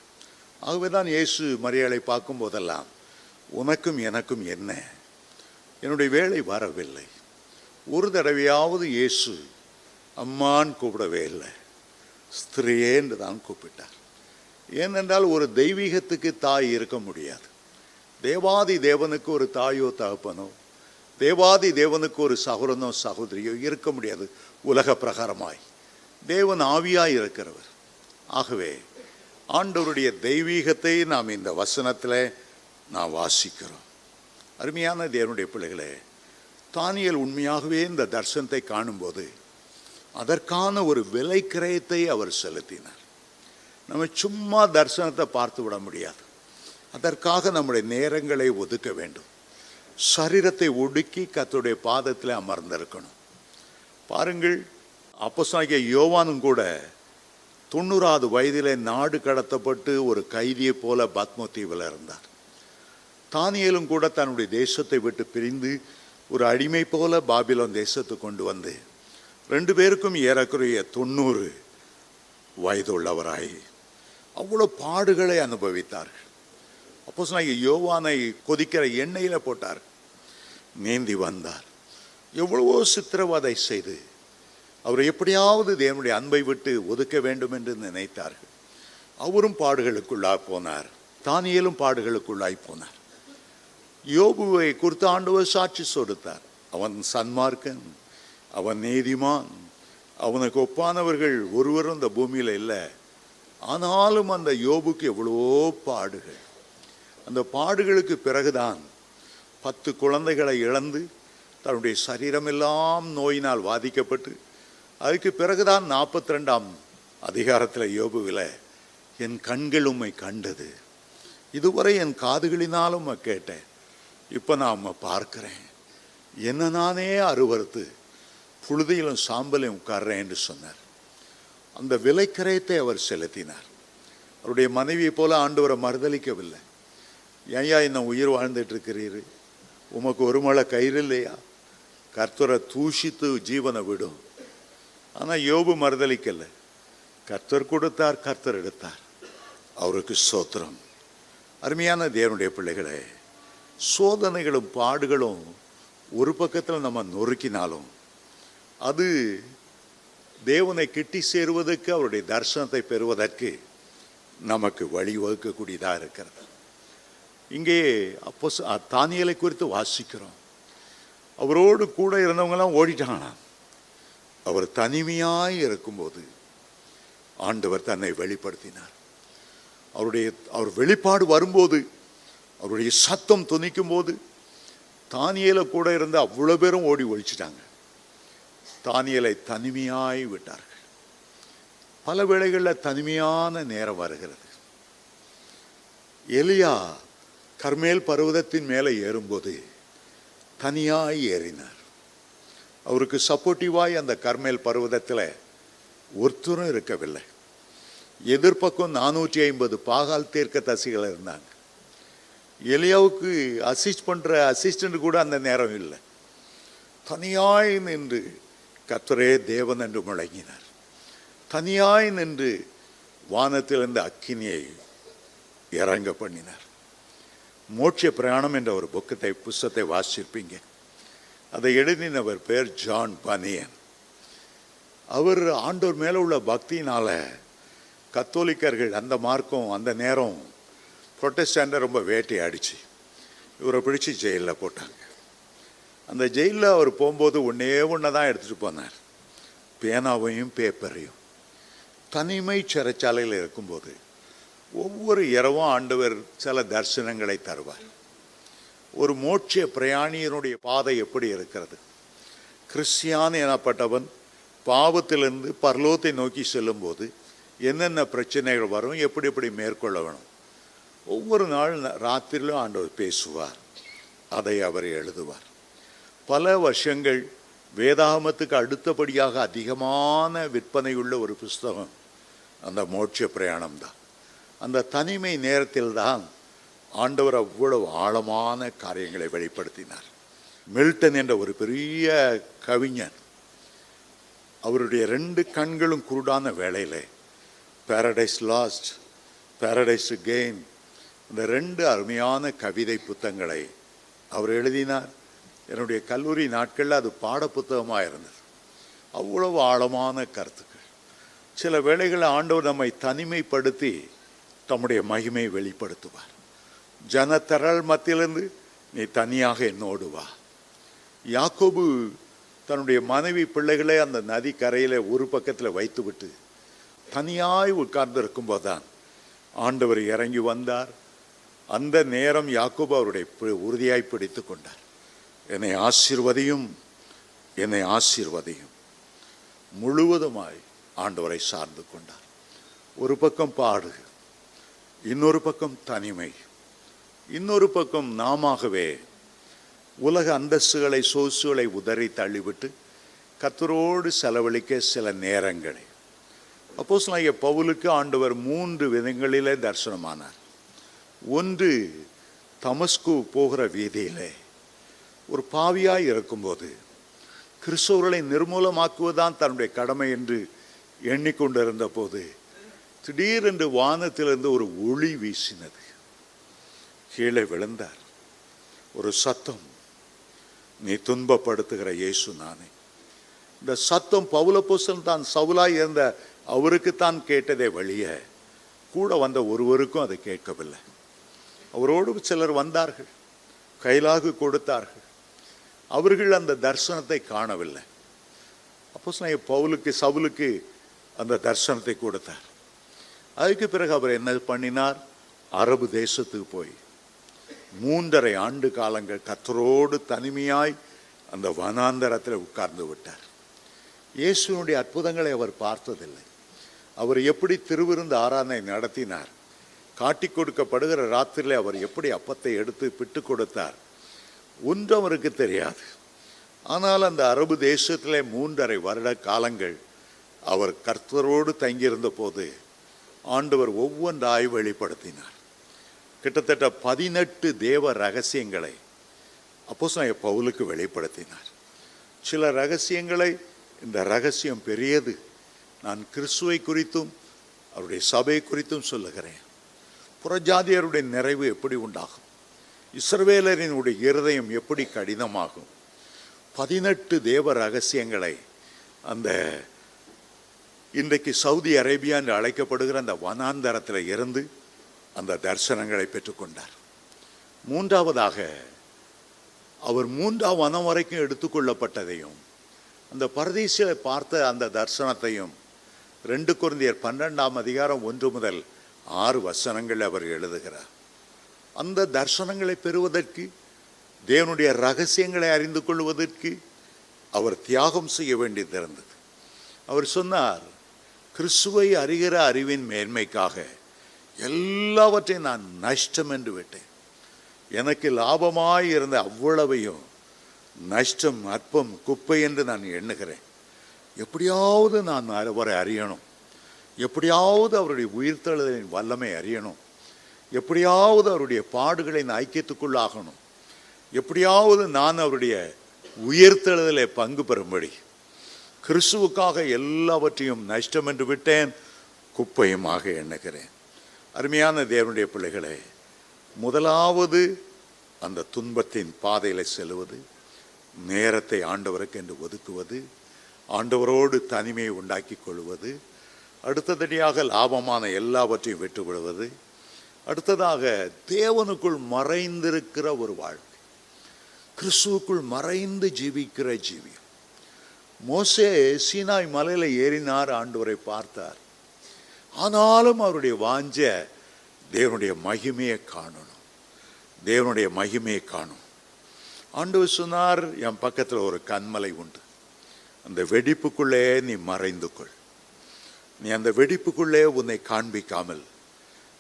ஆகவே தான் இயேசு மரியாளை பார்க்கும் போதெல்லாம், உனக்கும் எனக்கும் என்ன, என்னுடைய வேலை வரவில்லை. ஒரு தடவையாவது இயேசு அம்மான்னு கூப்பிடவே இல்லை, ஸ்திரீயே என்று தான் கூப்பிட்டார். ஏனென்றால் ஒரு தெய்வீகத்துக்கு தாய் இருக்க முடியாது. தேவாதி தேவனுக்கு ஒரு தாயோ தகப்பனோ, தேவாதி தேவனுக்கு ஒரு சகோதரனோ சகோதரியோ இருக்க முடியாது உலக பிரகாரமாய். தேவன் ஆவியாய் இருக்கிறவர். ஆகவே ஆண்டவருடைய தெய்வீகத்தை நாம் இந்த வசனத்தில் நாம் வாசிக்கிறோம். அருமையான தேவனுடைய பிள்ளைகளே, தானியேல் உண்மையாகவே இந்த தரிசனத்தை காணும்போது அதற்கான ஒரு விலை கிரயத்தை அவர் செலுத்தினார். நம்ம சும்மா தரிசனத்தை பார்த்து விட முடியாது. அதற்காக நம்முடைய நேரங்களை ஒதுக்க வேண்டும். சரீரத்தை ஒடுக்கி கர்த்தருடைய பாதத்தில் அமர்ந்திருக்கணும். பாருங்கள், அப்போஸ்தலனாகிய யோவானும் கூட 90வது வயதிலே நாடு கடத்தப்பட்டு ஒரு கைதியை போல பத்மோ தீவில் இருந்தார். தானியேலும் கூட தன்னுடைய தேசத்தை விட்டு பிரிந்து ஒரு அடிமை போல பாபிலோன் தேசத்துக்கு கொண்டு வந்து 2 பேருக்கும் ஏறக்குறைய 90 வயது உள்ளவராய் அவ்வளோ பாடுகளை அனுபவித்தார்கள். அப்போஸ்தலனாகிய யோவானை கொதிக்கிற எண்ணெயில் போட்டார், நீந்தி வந்தார். எவ்வளவோ சித்திரவதை செய்து அவரை எப்படியாவது தேவனுடைய அன்பை விட்டு ஒதுக்க வேண்டும் என்று நினைத்தார்கள். அவரும் பாடுகளுக்குள்ளாய் போனார், தானியேலும் பாடுகளுக்குள்ளாய் போனார். யோபுவை குறித்து ஆண்டவர் சாட்சி கொடுத்தார். அவன் சன்மார்க்கன், அவன் நீதிமான், அவனுக்கு ஒப்பானவர்கள் ஒருவரும் இந்த பூமியில் இல்லை. ஆனாலும் அந்த யோபுக்கு எவ்வளவோ பாடுகள். அந்த பாடுகளுக்கு பிறகுதான் 10 குழந்தைகளை இழந்து தன்னுடைய சரீரமெல்லாம் நோயினால் பாதிக்கப்பட்டு, அதுக்கு பிறகுதான் 42ஆம் அதிகாரத்தில் யோபுவில், என் கண்கள் உம்மை கண்டது, இதுவரை என் காதுகளினாலும் கேட்டேன், இப்போ நான் பார்க்கிறேன், என்ன நானே அருவறுத்து புழுதியிலும் சாம்பலையும் உட்கார்றேன் என்று சொன்னார். அந்த விலைக்கரையத்தை அவர் செலுத்தினார். அவருடைய மனைவியை போல ஆண்டவரை மறுதளிக்கவில்லை. ஏயா இன்னும் உயிர் வாழ்ந்துட்டு இருக்கிறீரு, உமக்கு ஒரு மழை கயிறு இல்லையா, கர்த்தரை தூஷித்து ஜீவனை விடும். ஆனால் யோபு மறுதளிக்கலை. கர்த்தர் கொடுத்தார், கர்த்தர் எடுத்தார், அவருக்கு ஸ்தோத்திரம். அருமையான தேவனுடைய பிள்ளைகளே, சோதனைகளும் பாடுகளும் ஒரு பக்கத்தில் நம்ம நொறுக்கினாலும் அது தேவனை கிட்டி சேருவதற்கு, அவருடைய தரிசனத்தை பெறுவதற்கு நமக்கு வழிவகுக்கக்கூடியதாக இருக்கிறது. இங்கே அப்போ தானியேலை குறித்து வாசிக்கிறோம். அவரோடு கூட இருந்தவங்கெல்லாம் ஓடிட்டாங்களாம். அவர் தனிமையாய் இருக்கும்போது ஆண்டவர் தன்னை வெளிப்படுத்தினார். அவர் வெளிப்பாடு வரும்போது, அவருடைய சத்தம் துணிக்கும் போது தானியேல கூட இருந்த அவ்வளோ பேரும் ஓடி ஒழிச்சிட்டாங்க. தானியேலை தனிமையாய் விட்டார்கள். பல வேளைகளில் தனிமையான நேரம் வருகிறது. எலியா கர்மேல் பர்வதத்தின் மேலே ஏறும்போது தனியாய் ஏறினார். அவருக்கு சப்போர்ட்டிவாய் அந்த கர்மேல் பர்வதத்தில் ஒருத்தரும் இருக்கவில்லை. எதிர்பக்கம் 450 பாகால் தீர்க்க தரிசிகள் இருந்தாங்க. எலியாவுக்கு அசிஸ்ட் பண்ணுற அசிஸ்டண்ட் கூட அந்த நேரம் இல்லை. தனியாய் நின்று கர்த்தரே தேவன் என்று முழங்கினார். தனியாய் நின்று வானத்திலிருந்து அக்கினியை இறங்க பண்ணினார். மோட்ச பிரயாணம் என்ற ஒரு புஸ்தத்தை வாசிச்சிருப்பீங்க. அதை எழுதினவர் பேர் ஜான் பனியன். அவர் ஆண்டவர் மேலே உள்ள பக்தியினால கத்தோலிக்கர்கள் அந்த மார்க்கம் அந்த நேரம் புரொட்டஸ்டாண்டை ரொம்ப வேட்டையாடிச்சு. இவரை பிடிச்சி ஜெயிலில் போட்டாங்க. அந்த ஜெயிலில் அவர் போகும்போது ஒன்றே தான் எடுத்துகிட்டு போனார், பேனாவையும் பேப்பரையும். தனிமை சிறைச்சாலையில் இருக்கும்போது ஒவ்வொரு இரவும் ஆண்டவர் சில தரிசனங்களை தருவார். ஒரு மோட்ச பிரயாணியனுடைய பாதை எப்படி இருக்கிறது? கிறிஸ்டியான் எனப்பட்டவன் பாவத்திலிருந்து பரலோகத்தை நோக்கி செல்லும்போது என்னென்ன பிரச்சனைகள் வரும், எப்படி எப்படி மேற்கொள்ள வேணும், ஒவ்வொரு நாள் ராத்திரிலும் ஆண்டவர் பேசுவார். அதை அவர் எழுதுவார். பல வருஷங்கள் வேதாகமத்துக்கு அடுத்தபடியாக அதிகமான விற்பனையுள்ள ஒரு புஸ்தகம் அந்த மோட்ச பிரயாணம் தான். அந்த தனிமை நேரத்தில் தான் ஆண்டவர் அவ்வளவு ஆழமான காரியங்களை வெளிப்படுத்தினார். மில்டன் என்ற ஒரு பெரிய கவிஞன், அவருடைய 2 கண்களும் குருடான வேளையில் பாரடைஸ் லாஸ்ட், பாரடைஸ் கெயின், இந்த 2 அருமையான கவிதை புத்தகங்களை அவர் எழுதினார். என்னுடைய கல்லூரி நாட்களில் அது பாட புத்தகமாக இருந்தது. அவ்வளவு ஆழமான கருத்துக்கள். சில வேளைகளில் ஆண்டவர் நம்மை தனிமைப்படுத்தி தம்முடைய மகிமை வெளிப்படுத்துவார். ஜனத்தரள் மத்தியிலிருந்து நீ தனியாக என்னோடு வா. யாக்கோபு தன்னுடைய மனைவி பிள்ளைகளை அந்த நதி கரையில் ஒரு பக்கத்தில் வைத்துவிட்டு தனியாய் உட்கார்ந்து இருக்கும்போது தான் ஆண்டவர் இறங்கி வந்தார். அந்த நேரம் யாக்கோபு அவருடைய உறுதியாய் பிடித்து கொண்டார். என்னை ஆசீர்வதியும், என்னை ஆசீர்வதியும். முழுவதுமாய் ஆண்டவரை சார்ந்து கொண்டார். ஒரு பக்கம் பாடு, இன்னொரு பக்கம் தனிமை, இன்னொரு பக்கம் நாமாகவே உலக அந்தஸ்துகளை சொகுசுகளை உதறி தள்ளிவிட்டு கர்த்தரோடு செலவழிக்க சில நேரங்களை. அப்போஸ்தலனாகிய பவுலுக்கு ஆண்டவர் 3 விதங்களிலே தரிசனமானார். ஒன்று, தமஸ்கு போகிற வீதியிலே ஒரு பாவியாய் இருக்கும்போது கிறிஸ்தவர்களை நிர்மூலமாக்குவதுதான் தன்னுடைய கடமை என்று எண்ணிக்கொண்டிருந்த போது திடீரென்று வானத்திலிருந்து ஒரு ஒளி வீசினது. கீழே விழுந்தார். ஒரு சத்தம், நீ துன்பப்படுத்துகிற இயேசு நானே. இந்த சத்தம் பவுலப்போஸ்தலன் தான் சவுலாய் இருந்த அவருக்குத்தான் கேட்டதே வழிய கூட வந்த ஒருவருக்கும் அதை கேட்கவில்லை. அவரோடு சிலர் வந்தார்கள், கைலாகு கொடுத்தார்கள். அவர்கள் அந்த தரிசனத்தை காணவில்லை. அப்போஸ்தலனாகிய சவுலுக்கு அந்த தரிசனத்தை கொடுத்தார். அதுக்கு பிறகு அவர் என்ன பண்ணினார்? அரபு தேசத்துக்கு போய் 3.5 ஆண்டு காலங்கள் கர்த்தரோடு தனிமையாய் அந்த வனாந்தரத்தில் உட்கார்ந்து விட்டார். இயேசுனுடைய அற்புதங்களை அவர் பார்த்ததில்லை. அவர் எப்படி திருவிருந்து ஆராதனை நடத்தினார், காட்டி கொடுக்கப்படுகிற ராத்திரியில் அவர் எப்படி அப்பத்தை எடுத்து பிட்டு கொடுத்தார், ஒன்றும் அவருக்கு தெரியாது. ஆனால் அந்த அரபு தேசத்திலே 3.5 வருட காலங்கள் அவர் கர்த்தரோடு தங்கியிருந்த போது ஆண்டவர் ஒவ்வொன்றாய் வெளிப்படுத்தினார். கிட்டத்தட்ட 18 தேவ ரகசியங்களை அப்போஸ்தலனாகிய பவுலுக்கு வெளிப்படுத்தினார். சில ரகசியங்களை, இந்த ரகசியம் பெரியது, நான் கிறிஸ்துவை குறித்தும் அவருடைய சபை குறித்தும் சொல்லுகிறேன். புறஜாதியருடைய நிறைவு எப்படி உண்டாகும், இஸ்ரவேலரினுடைய இருதயம் எப்படி கடினமாகும், 18 தேவ ரகசியங்களை அந்த இன்றைக்கு சவுதி அரேபியா என்று அழைக்கப்படுகிற அந்த வனாந்தரத்தில் இருந்து அந்த தரிசனங்களை பெற்றுக்கொண்டார். மூன்றாவதாக அவர் 3ஆம் வனம் வரைக்கும் எடுத்துக்கொள்ளப்பட்டதையும் அந்த பரதீசில பார்த்த அந்த தரிசனத்தையும் 2 கொரிந்தியர் 12ஆம் அதிகாரம் 1 முதல் 6 வசனங்கள் அவர் எழுதுகிறார். அந்த தரிசனங்களை பெறுவதற்கு, தேவனுடைய ரகசியங்களை அறிந்து கொள்வதற்கு அவர் தியாகம் செய்ய வேண்டியது இருந்தது. அவர் சொன்னார், கிறிஸ்துவை அறிகிற அறிவின் மேன்மைக்காக எல்லாவற்றையும் நான் நஷ்டம் என்று விட்டேன். எனக்கு லாபமாய் இருந்த அவ்வளவையும் நஷ்டம், அற்பம், குப்பை என்று நான் எண்ணுகிறேன். எப்படியாவது நான் அவரை அறியணும், எப்படியாவது அவருடைய உயிர்த்தெழுதலின் வல்லமை அறியணும், எப்படியாவது அவருடைய பாடுகளின் ஐக்கியத்துக்குள்ளாகணும், எப்படியாவது நான் அவருடைய உயிர்த்தெழுதலை பங்கு பெறும்படி கிறிஸ்துவுக்காக எல்லாவற்றையும் நஷ்டம் என்று விட்டேன், குப்பையுமாக எண்ணுகிறேன். அருமையான தேவனுடைய பிள்ளைகளே, முதலாவது அந்த துன்பத்தின் பாதையில் செல்வது, நேரத்தை ஆண்டவருக்கு என்று ஒதுக்குவது, ஆண்டவரோடு தனிமையை உண்டாக்கி கொள்வது, அடுத்தபடியாக லாபமான எல்லாவற்றையும் விட்டுவிடுவது, அடுத்ததாக தேவனுக்குள் மறைந்திருக்கிற ஒரு வாழ்க்கை, கிறிஸ்துவுக்குள் மறைந்து ஜீவிக்கிற ஜீவியம். மோசே சீனாய் மலையில் ஏறினார், ஆண்டவரை பார்த்தார். ஆனாலும் அவருடைய வாஞ்ச தேவனுடைய மகிமையை காணணும், தேவனுடைய மகிமையை காணும். ஆண்டவர் சொன்னார், என் பக்கத்தில் ஒரு கன்மலை உண்டு, அந்த வெடிப்புக்குள்ளே நீ மறைந்து கொள். நீ அந்த வெடிப்புக்குள்ளே உன்னை காண்பிக்காமல்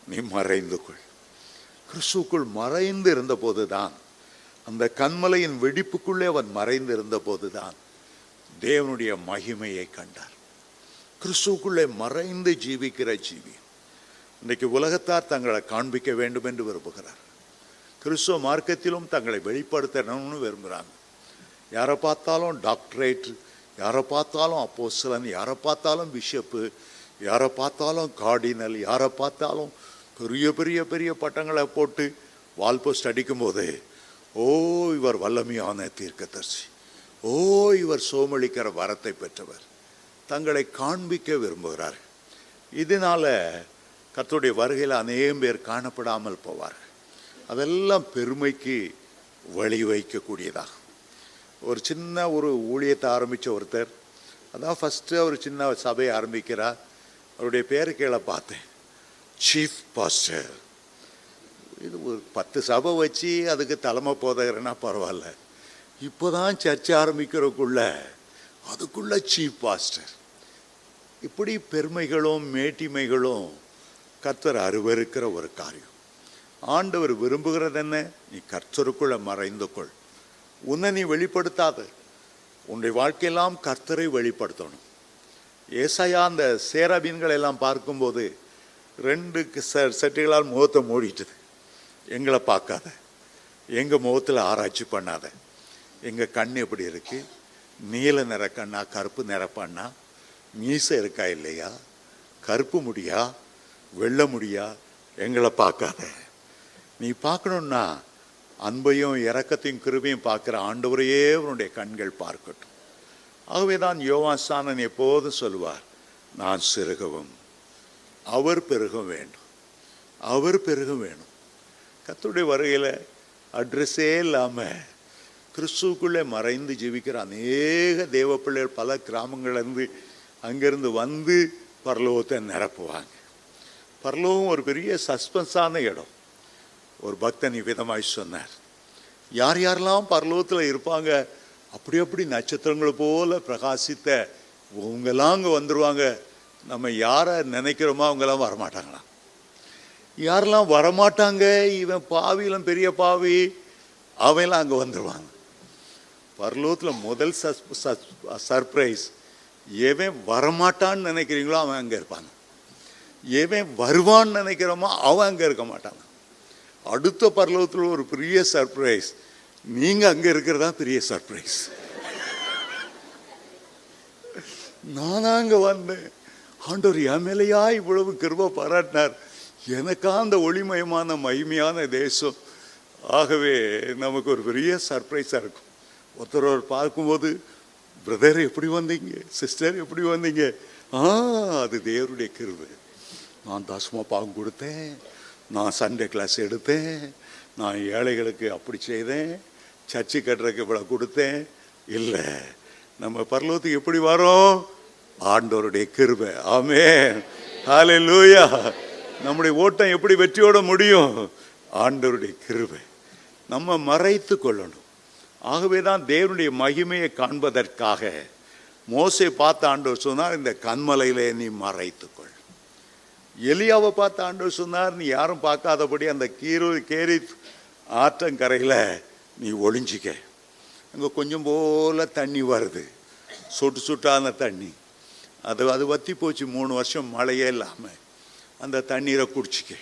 நீ மறைந்து கொள். கிறிஸ்துவுக்குள் மறைந்து இருந்த போதுதான், அந்த கன்மலையின் வெடிப்புக்குள்ளே அவன் மறைந்து இருந்த போதுதான் தேவனுடைய மகிமையை கண்டார். கிறிஸ்துவுக்குள்ளே மறைந்து ஜீவிக்கிற ஜீவி. இன்றைக்கு உலகத்தார் தங்களை காண்பிக்க வேண்டும் என்று விரும்புகிறார். கிறிஸ்துவ மார்க்கத்திலும் தங்களை வெளிப்படுத்தணும்னு விரும்புகிறாங்க. யாரை பார்த்தாலும் டாக்டரேட், யாரை பார்த்தாலும் அப்போஸ்தலன், யாரை பார்த்தாலும் பிஷப்பு, யாரை பார்த்தாலும் கார்டினல், யாரை பார்த்தாலும் பெரிய பெரிய பெரிய பட்டங்களை போட்டு வால் போஸ்ட் அடிக்கும்போது, ஓ இவர் வல்லமையான தீர்க்கதரிசி, ஓ இவர் சோமளிக்கிற வரத்தை பெற்றவர், தங்களை காண்பிக்க விரும்புகிறார்கள். இதனால கர்த்தருடைய வருகையில் அநேகம் பேர் காணப்படாமல் போவார்கள். அதெல்லாம் பெருமைக்கு வழி வைக்கக்கூடியதாகும். ஒரு சின்ன ஒரு ஊழியத்தை ஆரம்பித்த ஒருத்தர், அதான் ஃபஸ்ட்டு அவர் சின்ன சபையை ஆரம்பிக்கிறார். அவருடைய பேரு கீழே பார்த்தேன், சீஃப் பாஸ்டர். இது ஒரு 10 சபை வச்சு அதுக்கு தலைமை போதகர்னா பரவாயில்ல, இப்போ தான் சர்ச்சை ஆரம்பிக்கிறதுக்குள்ள அதுக்குள்ள சீஃப் பாஸ்டர். இப்படி பெருமைகளும் மேட்டிமைகளும் கர்த்தர் அருவருக்கிற ஒரு காரியம். ஆண்டவர் விரும்புகிறது என்ன? நீ கர்த்தருக்குள்ள மறைந்து கொள், உன்னை நீ வெளிப்படுத்தாத. உன்னுடைய வாழ்க்கையெல்லாம் கர்த்தரை வெளிப்படுத்தணும். ஏசாயா அந்த சேராபீன்கள் எல்லாம் பார்க்கும்போது 2 செட்டுகளால் முகத்தை மூடிட்டுது. எங்களை பார்க்காத, எங்கள் முகத்தில் ஆராய்ச்சி பண்ணாத, எங்கள் கண் எப்படி இருக்கு, நீல நிற கண்ணா, கருப்பு நிறப்பண்ணா, மீசை இருக்கா இல்லையா, கருப்பு முடியா, வெள்ளை முடியா, எங்களை பார்க்காத. நீ பார்க்கணுன்னா அன்பையும் இரக்கத்தையும் கிருபையும் பார்க்குற ஆண்டவரையே உன்னுடைய கண்கள் பார்க்கட்டும். ஆகவே தான் யோவான் ஸ்நானன் எப்போதும் சொல்லுவார், நான் சிறுகவும் அவர் பெருகும் வேண்டும், அவர் பெருகும் வேணும். கர்த்தருடைய வருகையில் அட்ரஸே இல்லாமல் கிறிஸ்துவுக்குள்ளே மறைந்து ஜீவிக்கிற அநேக தேவ பிள்ளைகள் பல கிராமங்கள்லேருந்து அங்கேருந்து வந்து பரலோகத்தை நிரப்புவாங்க. பரலோகம் ஒரு பெரிய சஸ்பென்ஸான இடம். ஒரு பக்தன் விதமாய் சொன்னார், யார் யாரெல்லாம் பரலோகத்தில் இருப்பாங்க, அப்படி அப்படி நட்சத்திரங்கள் போல பிரகாசித்த அவங்கெல்லாம் அங்கே வந்துடுவாங்க. நம்ம யாரை நினைக்கிறோமோ அவங்கெல்லாம் வரமாட்டாங்களாம். யாரெல்லாம் வரமாட்டாங்க, இவன் பாவிலாம் பெரிய பாவி, அவெல்லாம் அங்கே வந்துடுவாங்க. பரலோகத்தில் முதல் சர்ப்ரைஸ், எவன் வரமாட்டான்னு நினைக்கிறீங்களோ அவன் அங்கே இருப்பாங்க, எவன் வருவான்னு நினைக்கிறோமோ அவன் அங்கே இருக்க மாட்டாங்க. அடுத்த பரலோகத்தில் ஒரு பெரிய சர்ப்ரைஸ், நீங்கள் அங்கே இருக்கிறதா பெரிய சர்ப்ரைஸ். நானாக அங்கே வந்தேன், ஆண்டவர் என் மேலையா இவ்வளவு கிருபை பாராட்டினார், எனக்கா அந்த ஒளிமயமான மகிமையான தேசம். ஆகவே நமக்கு ஒரு பெரிய சர்ப்ரைஸாக இருக்கும். ஒருத்தர் பார்க்கும்போது, பிரதர் எப்படி வந்தீங்க, சிஸ்டர் எப்படி வந்தீங்க? அது தேவனுடைய கிருபை. நான் தசம பாகம் கொடுத்தேன், நான் சண்டே கிளாஸ் எடுத்தேன், நான் ஏழைகளுக்கு அப்படி செய்தேன், சர்ச்சு கட்டுறதுக்கு இவ்வளோ கொடுத்தேன். இல்லை, நம்ம பரலோகத்துக்கு எப்படி வரோம்? ஆண்டவருடைய கிருபை. ஆமென், ஹல்லேலூயா. நம்முடைய ஓட்டம் எப்படி வெற்றியோட முடியும்? ஆண்டவருடைய கிருபை. நம்ம மறைத்து கொள்ளணும். ஆகவே தான் தேவனுடைய மகிமையை காண்பதற்காக மோசே பார்த்த ஆண்டவர் சொன்னார், இந்த கன்மலையிலே நீ மறைத்துக்கொள். எலியாவை பார்த்த ஆண்டவர் சொன்னார், நீ யாரும் பார்க்காதபடி அந்த கேரி ஆற்றங்கரையில் நீ ஒளிஞ்சிக்க. அங்கே கொஞ்சம் போல தண்ணி வருது, சொட்டு சொட்டான தண்ணி. அது வற்றி போச்சு, 3 வருஷம் மழையே இல்லாமல். அந்த தண்ணீரை குடிச்சிக்க.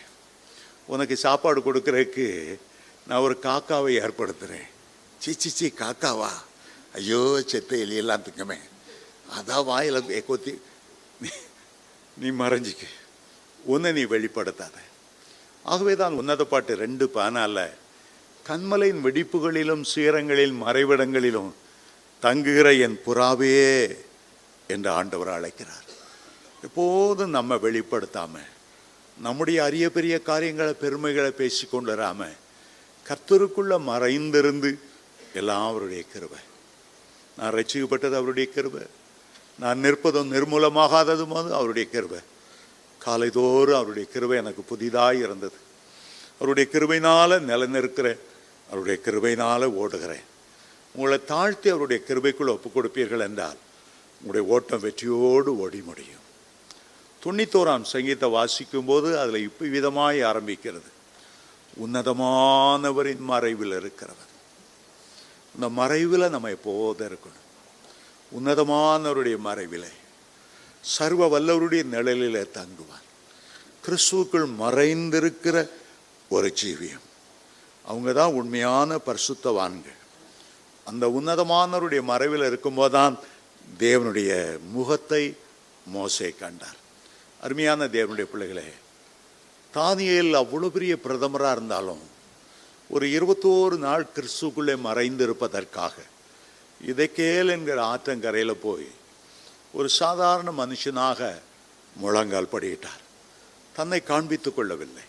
உனக்கு சாப்பாடு கொடுக்குறதுக்கு நான் ஒரு காக்காவை ஏற்படுத்துகிறேன். சீச்சி காக்காவா? ஐயோ, செத்த எலியெல்லாம் திங்கமே, அதான் வாயில் கொத்தி நீ மறைஞ்சிக்க, உன்னை நீ வெளிப்படுத்தாத. ஆகவே தான் உன்னத பாட்டு 2:14, கண்மலையின் வெடிப்புகளிலும் சீரங்களில் மறைவிடங்களிலும் தங்குகிற என் புறாவே என்று ஆண்டவர் அழைக்கிறார். எப்போதும் நம்ம வெளிப்படுத்தாம, நம்முடைய அரிய பெரிய காரியங்களை பெருமைகளை பேசி கொண்டு வராம, கர்த்தருக்குள்ள மறைந்திருந்து எல்லாம் அவருடைய கிருபை. நான் ரட்சிக்கப்பட்டது அவருடைய கிருபை, நான் நிற்பதும் நிர்மூலமாகாததும் அவருடைய கிருபை. காலைதோறும் அவருடைய கிருபை எனக்கு புதிதாக இருந்தது. அவருடைய கிருபையினால் நிலைநிற்கிறேன், அவருடைய கிருபையினால் ஓடுகிறேன். உங்களை தாழ்த்தி அவருடைய கிருபைக்குள் ஒப்புக் கொடுப்பீர்கள் என்றால் உங்களுடைய ஓட்டம் வெற்றியோடு ஓடி முடியும். 91ஆம் சங்கீதத்தை வாசிக்கும் போது அதில் இப்போ விதமாய் ஆரம்பிக்கிறது, உன்னதமானவரின் மறைவில் இருக்கிறவர். இந்த மறைவில் நம்ம எப்போதும் இருக்கணும். உன்னதமானவருடைய மறைவிலே, சர்வ வல்லவருடைய நிழலிலே தங்குவார். கிறிஸ்துவுக்குள் மறைந்திருக்கிற ஒரு ஜீவியம், அவங்க தான் உண்மையான பரிசுத்தவான்கள். அந்த உன்னதமானவருடைய மறைவில் இருக்கும்போதுதான் தேவனுடைய முகத்தை மோசே கண்டார். அருமையான தேவனுடைய பிள்ளைகளே, தானியேல் அவ்வளோ பெரிய பிரதமராக இருந்தாலும் ஒரு 21 நாள் கிறிஸ்துக்குள்ளே மறைந்திருப்பதற்காக இதெக்கேல் என்கிற ஆற்றங்கரையில் போய் ஒரு சாதாரண மனுஷனாக முழங்கால் படியிட்டார். தன்னை காண்பித்துக் கொள்ளவில்லை,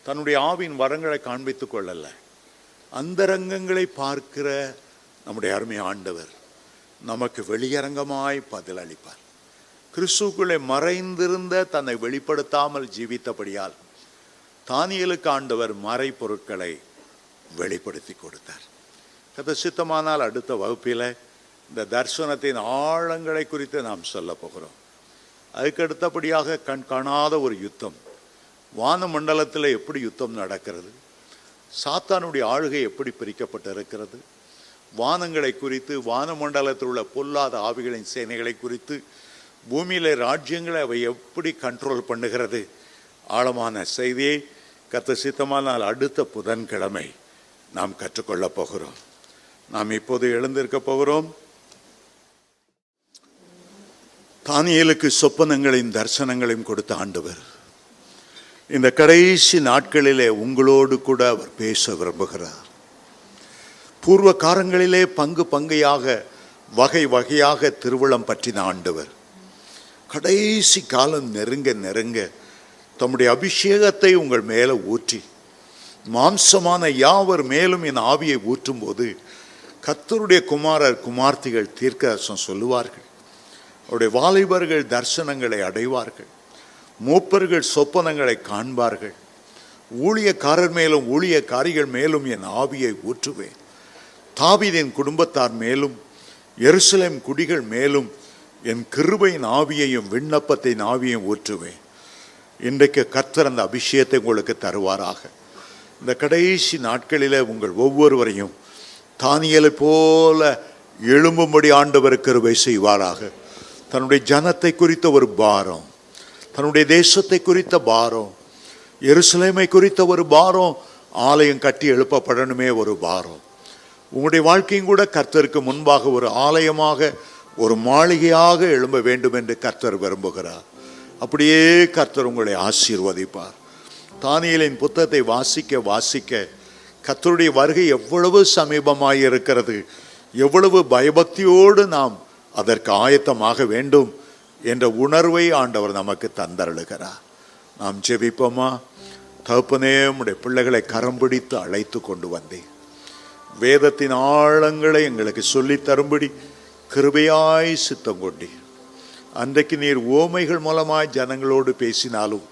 தன்னுடைய ஆவின் வரங்களை காண்பித்துக் கொள்ளலை. அந்தரங்கங்களை பார்க்கிற நம்முடைய அருமை ஆண்டவர் நமக்கு வெளியரங்கமாய் பதிலளிப்பார். கிறிஸ்துக்குள்ளே மறைந்திருந்த தன்னை வெளிப்படுத்தாமல் ஜீவித்தபடியால் தானியேலுக்கு ஆண்டவர் மறைப்பொருட்களை வெளிப்படுத்தி கொடுத்தார். கதை சித்தமானால் அடுத்த வகுப்பில் இந்த தரிசனத்தின் ஆழங்களை குறித்து நாம் சொல்ல போகிறோம். அதுக்கு அடுத்தபடியாக கண் காணாத ஒரு யுத்தம், வானமண்டலத்தில் எப்படி யுத்தம் நடக்கிறது, சாத்தானுடைய ஆளுகை எப்படி பிரிக்கப்பட்டிருக்கிறது, வானங்களை குறித்து, வானமண்டலத்தில் உள்ள பொல்லாத ஆவிகளின் சேனைகளை குறித்து, பூமியில ராஜ்யங்களை அவை எப்படி கண்ட்ரோல் பண்ணுகிறது, ஆழமான செய்தியை கர்த்தர் சித்தமானால் அடுத்த புதன்கிழமை நாம் கற்றுக்கொள்ளப் போகிறோம். நாம் இப்போது எழுந்திருக்க போகிறோம். தானியேலுக்கு சொப்பனங்களையும் தரிசனங்களையும் கொடுத்த ஆண்டவர் இந்த கடைசி நாட்களிலே உங்களோடு கூட அவர் பேச விரும்புகிறார். பூர்வ காலங்களிலே பங்கு பங்கையாக வகை வகையாக திருவிழம் பற்றின ஆண்டவர் கடைசி காலம் நெருங்க நெருங்க தம்முடைய அபிஷேகத்தை உங்கள் மேலே ஊற்றி, மாம்சமான யாவர் மேலும் என் ஆவியை ஊற்றும் போது கர்த்தருடைய குமாரர் குமார்த்திகள் தீர்க்கதரிசனம் சொல்லுவார்கள், அவருடைய வாலிபர்கள் தரிசனங்களை அடைவார்கள், மூப்பர்கள் சொப்பனங்களை காண்பார்கள், ஊழியக்காரர் மேலும் ஊழியக்காரிகள் மேலும் என் ஆவியை ஊற்றுவேன், தாவீதின் குடும்பத்தார் மேலும் எருசலேம் குடிகள் மேலும் என் கிருபையின் ஆவியையும் விண்ணப்பத்தின் ஆவியையும் ஊற்றுவேன். இன்றைக்கு கர்த்தர் அந்த அபிஷேகத்தை உங்களுக்கு தருவாராக. இந்த கடைசி நாட்களில் உங்கள் ஒவ்வொருவரையும் தானியேலை போல எழும்பும்படி ஆண்டவர் கிருபை செய்வாராக. தன்னுடைய ஜனத்தை குறித்த ஒரு பாரம், தன்னுடைய தேசத்தை குறித்த பாரம், எருசலேமை குறித்த ஒரு பாரம், ஆலயம் கட்டி எழுப்பப்படணுமே ஒரு பாரம். உங்களுடைய வாழ்க்கையும் கூட கர்த்தருக்கு முன்பாக ஒரு ஆலயமாக, ஒரு மாளிகையாக எழும்ப வேண்டும் என்று கர்த்தர் விரும்புகிறார். அப்படியே கர்த்தர் உங்களை ஆசீர்வதிப்பார். தானியேலின் புத்தகத்தை வாசிக்க வாசிக்க கர்த்தருடைய வருகை எவ்வளவு சமீபமாய் இருக்கிறது, எவ்வளவு பயபக்தியோடு நாம் அதற்கு ஆயத்தமாக வேண்டும் என்ற உணர்வை ஆண்டவர் நமக்கு தந்தருளுகிறார். நாம் ஜெபிப்போமா? தகப்பனே, உம்முடைய பிள்ளைகளை கரம் பிடித்து அழைத்து கொண்டு வந்தேன். வேதத்தின் ஆழங்களை எங்களுக்கு சொல்லித் தரும்படி கிருபையாய் சித்தம் கொண்டீர். அன்றைக்கு நீர் ஓமைகள் மூலமாய் ஜனங்களோடு பேசினாலும்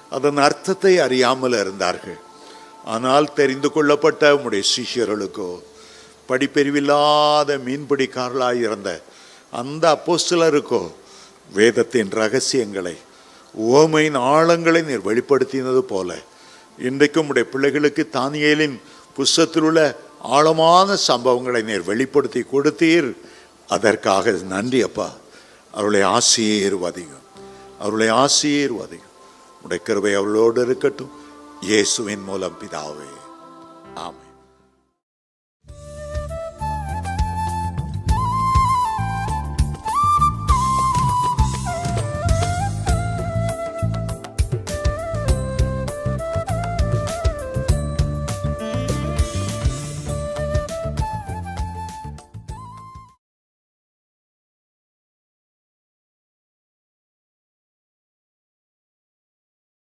அதன் அர்த்தத்தை அறியாமல் இருந்தார்கள். ஆனால் தெரிந்து கொள்ளப்பட்ட உம்முடைய சிஷ்யர்களுக்கோ, படிப்பறிவில்லாத மீன்பிடிக்காரர்களாய் இருந்த அந்த அப்போஸ்தலருக்கோ வேதத்தின் ரகசியங்களை, ஓமையின் ஆழங்களை நீர் வெளிப்படுத்தினது போல இன்றைக்கும் உடைய பிள்ளைகளுக்கு தானியேலின் புஸ்தகத்தில் உள்ள ஆழமான சம்பவங்களை நீர் வெளிப்படுத்தி கொடுத்தீர். அதற்காக நன்றி அப்பா. அவருடைய ஆசீர்வதியும், அவருடைய ஆசீர்வதியும். உடைய கிருபை அவளோடு இருக்கட்டும். இயேசுவின் மூலம் பிதாவே, ஆமென்.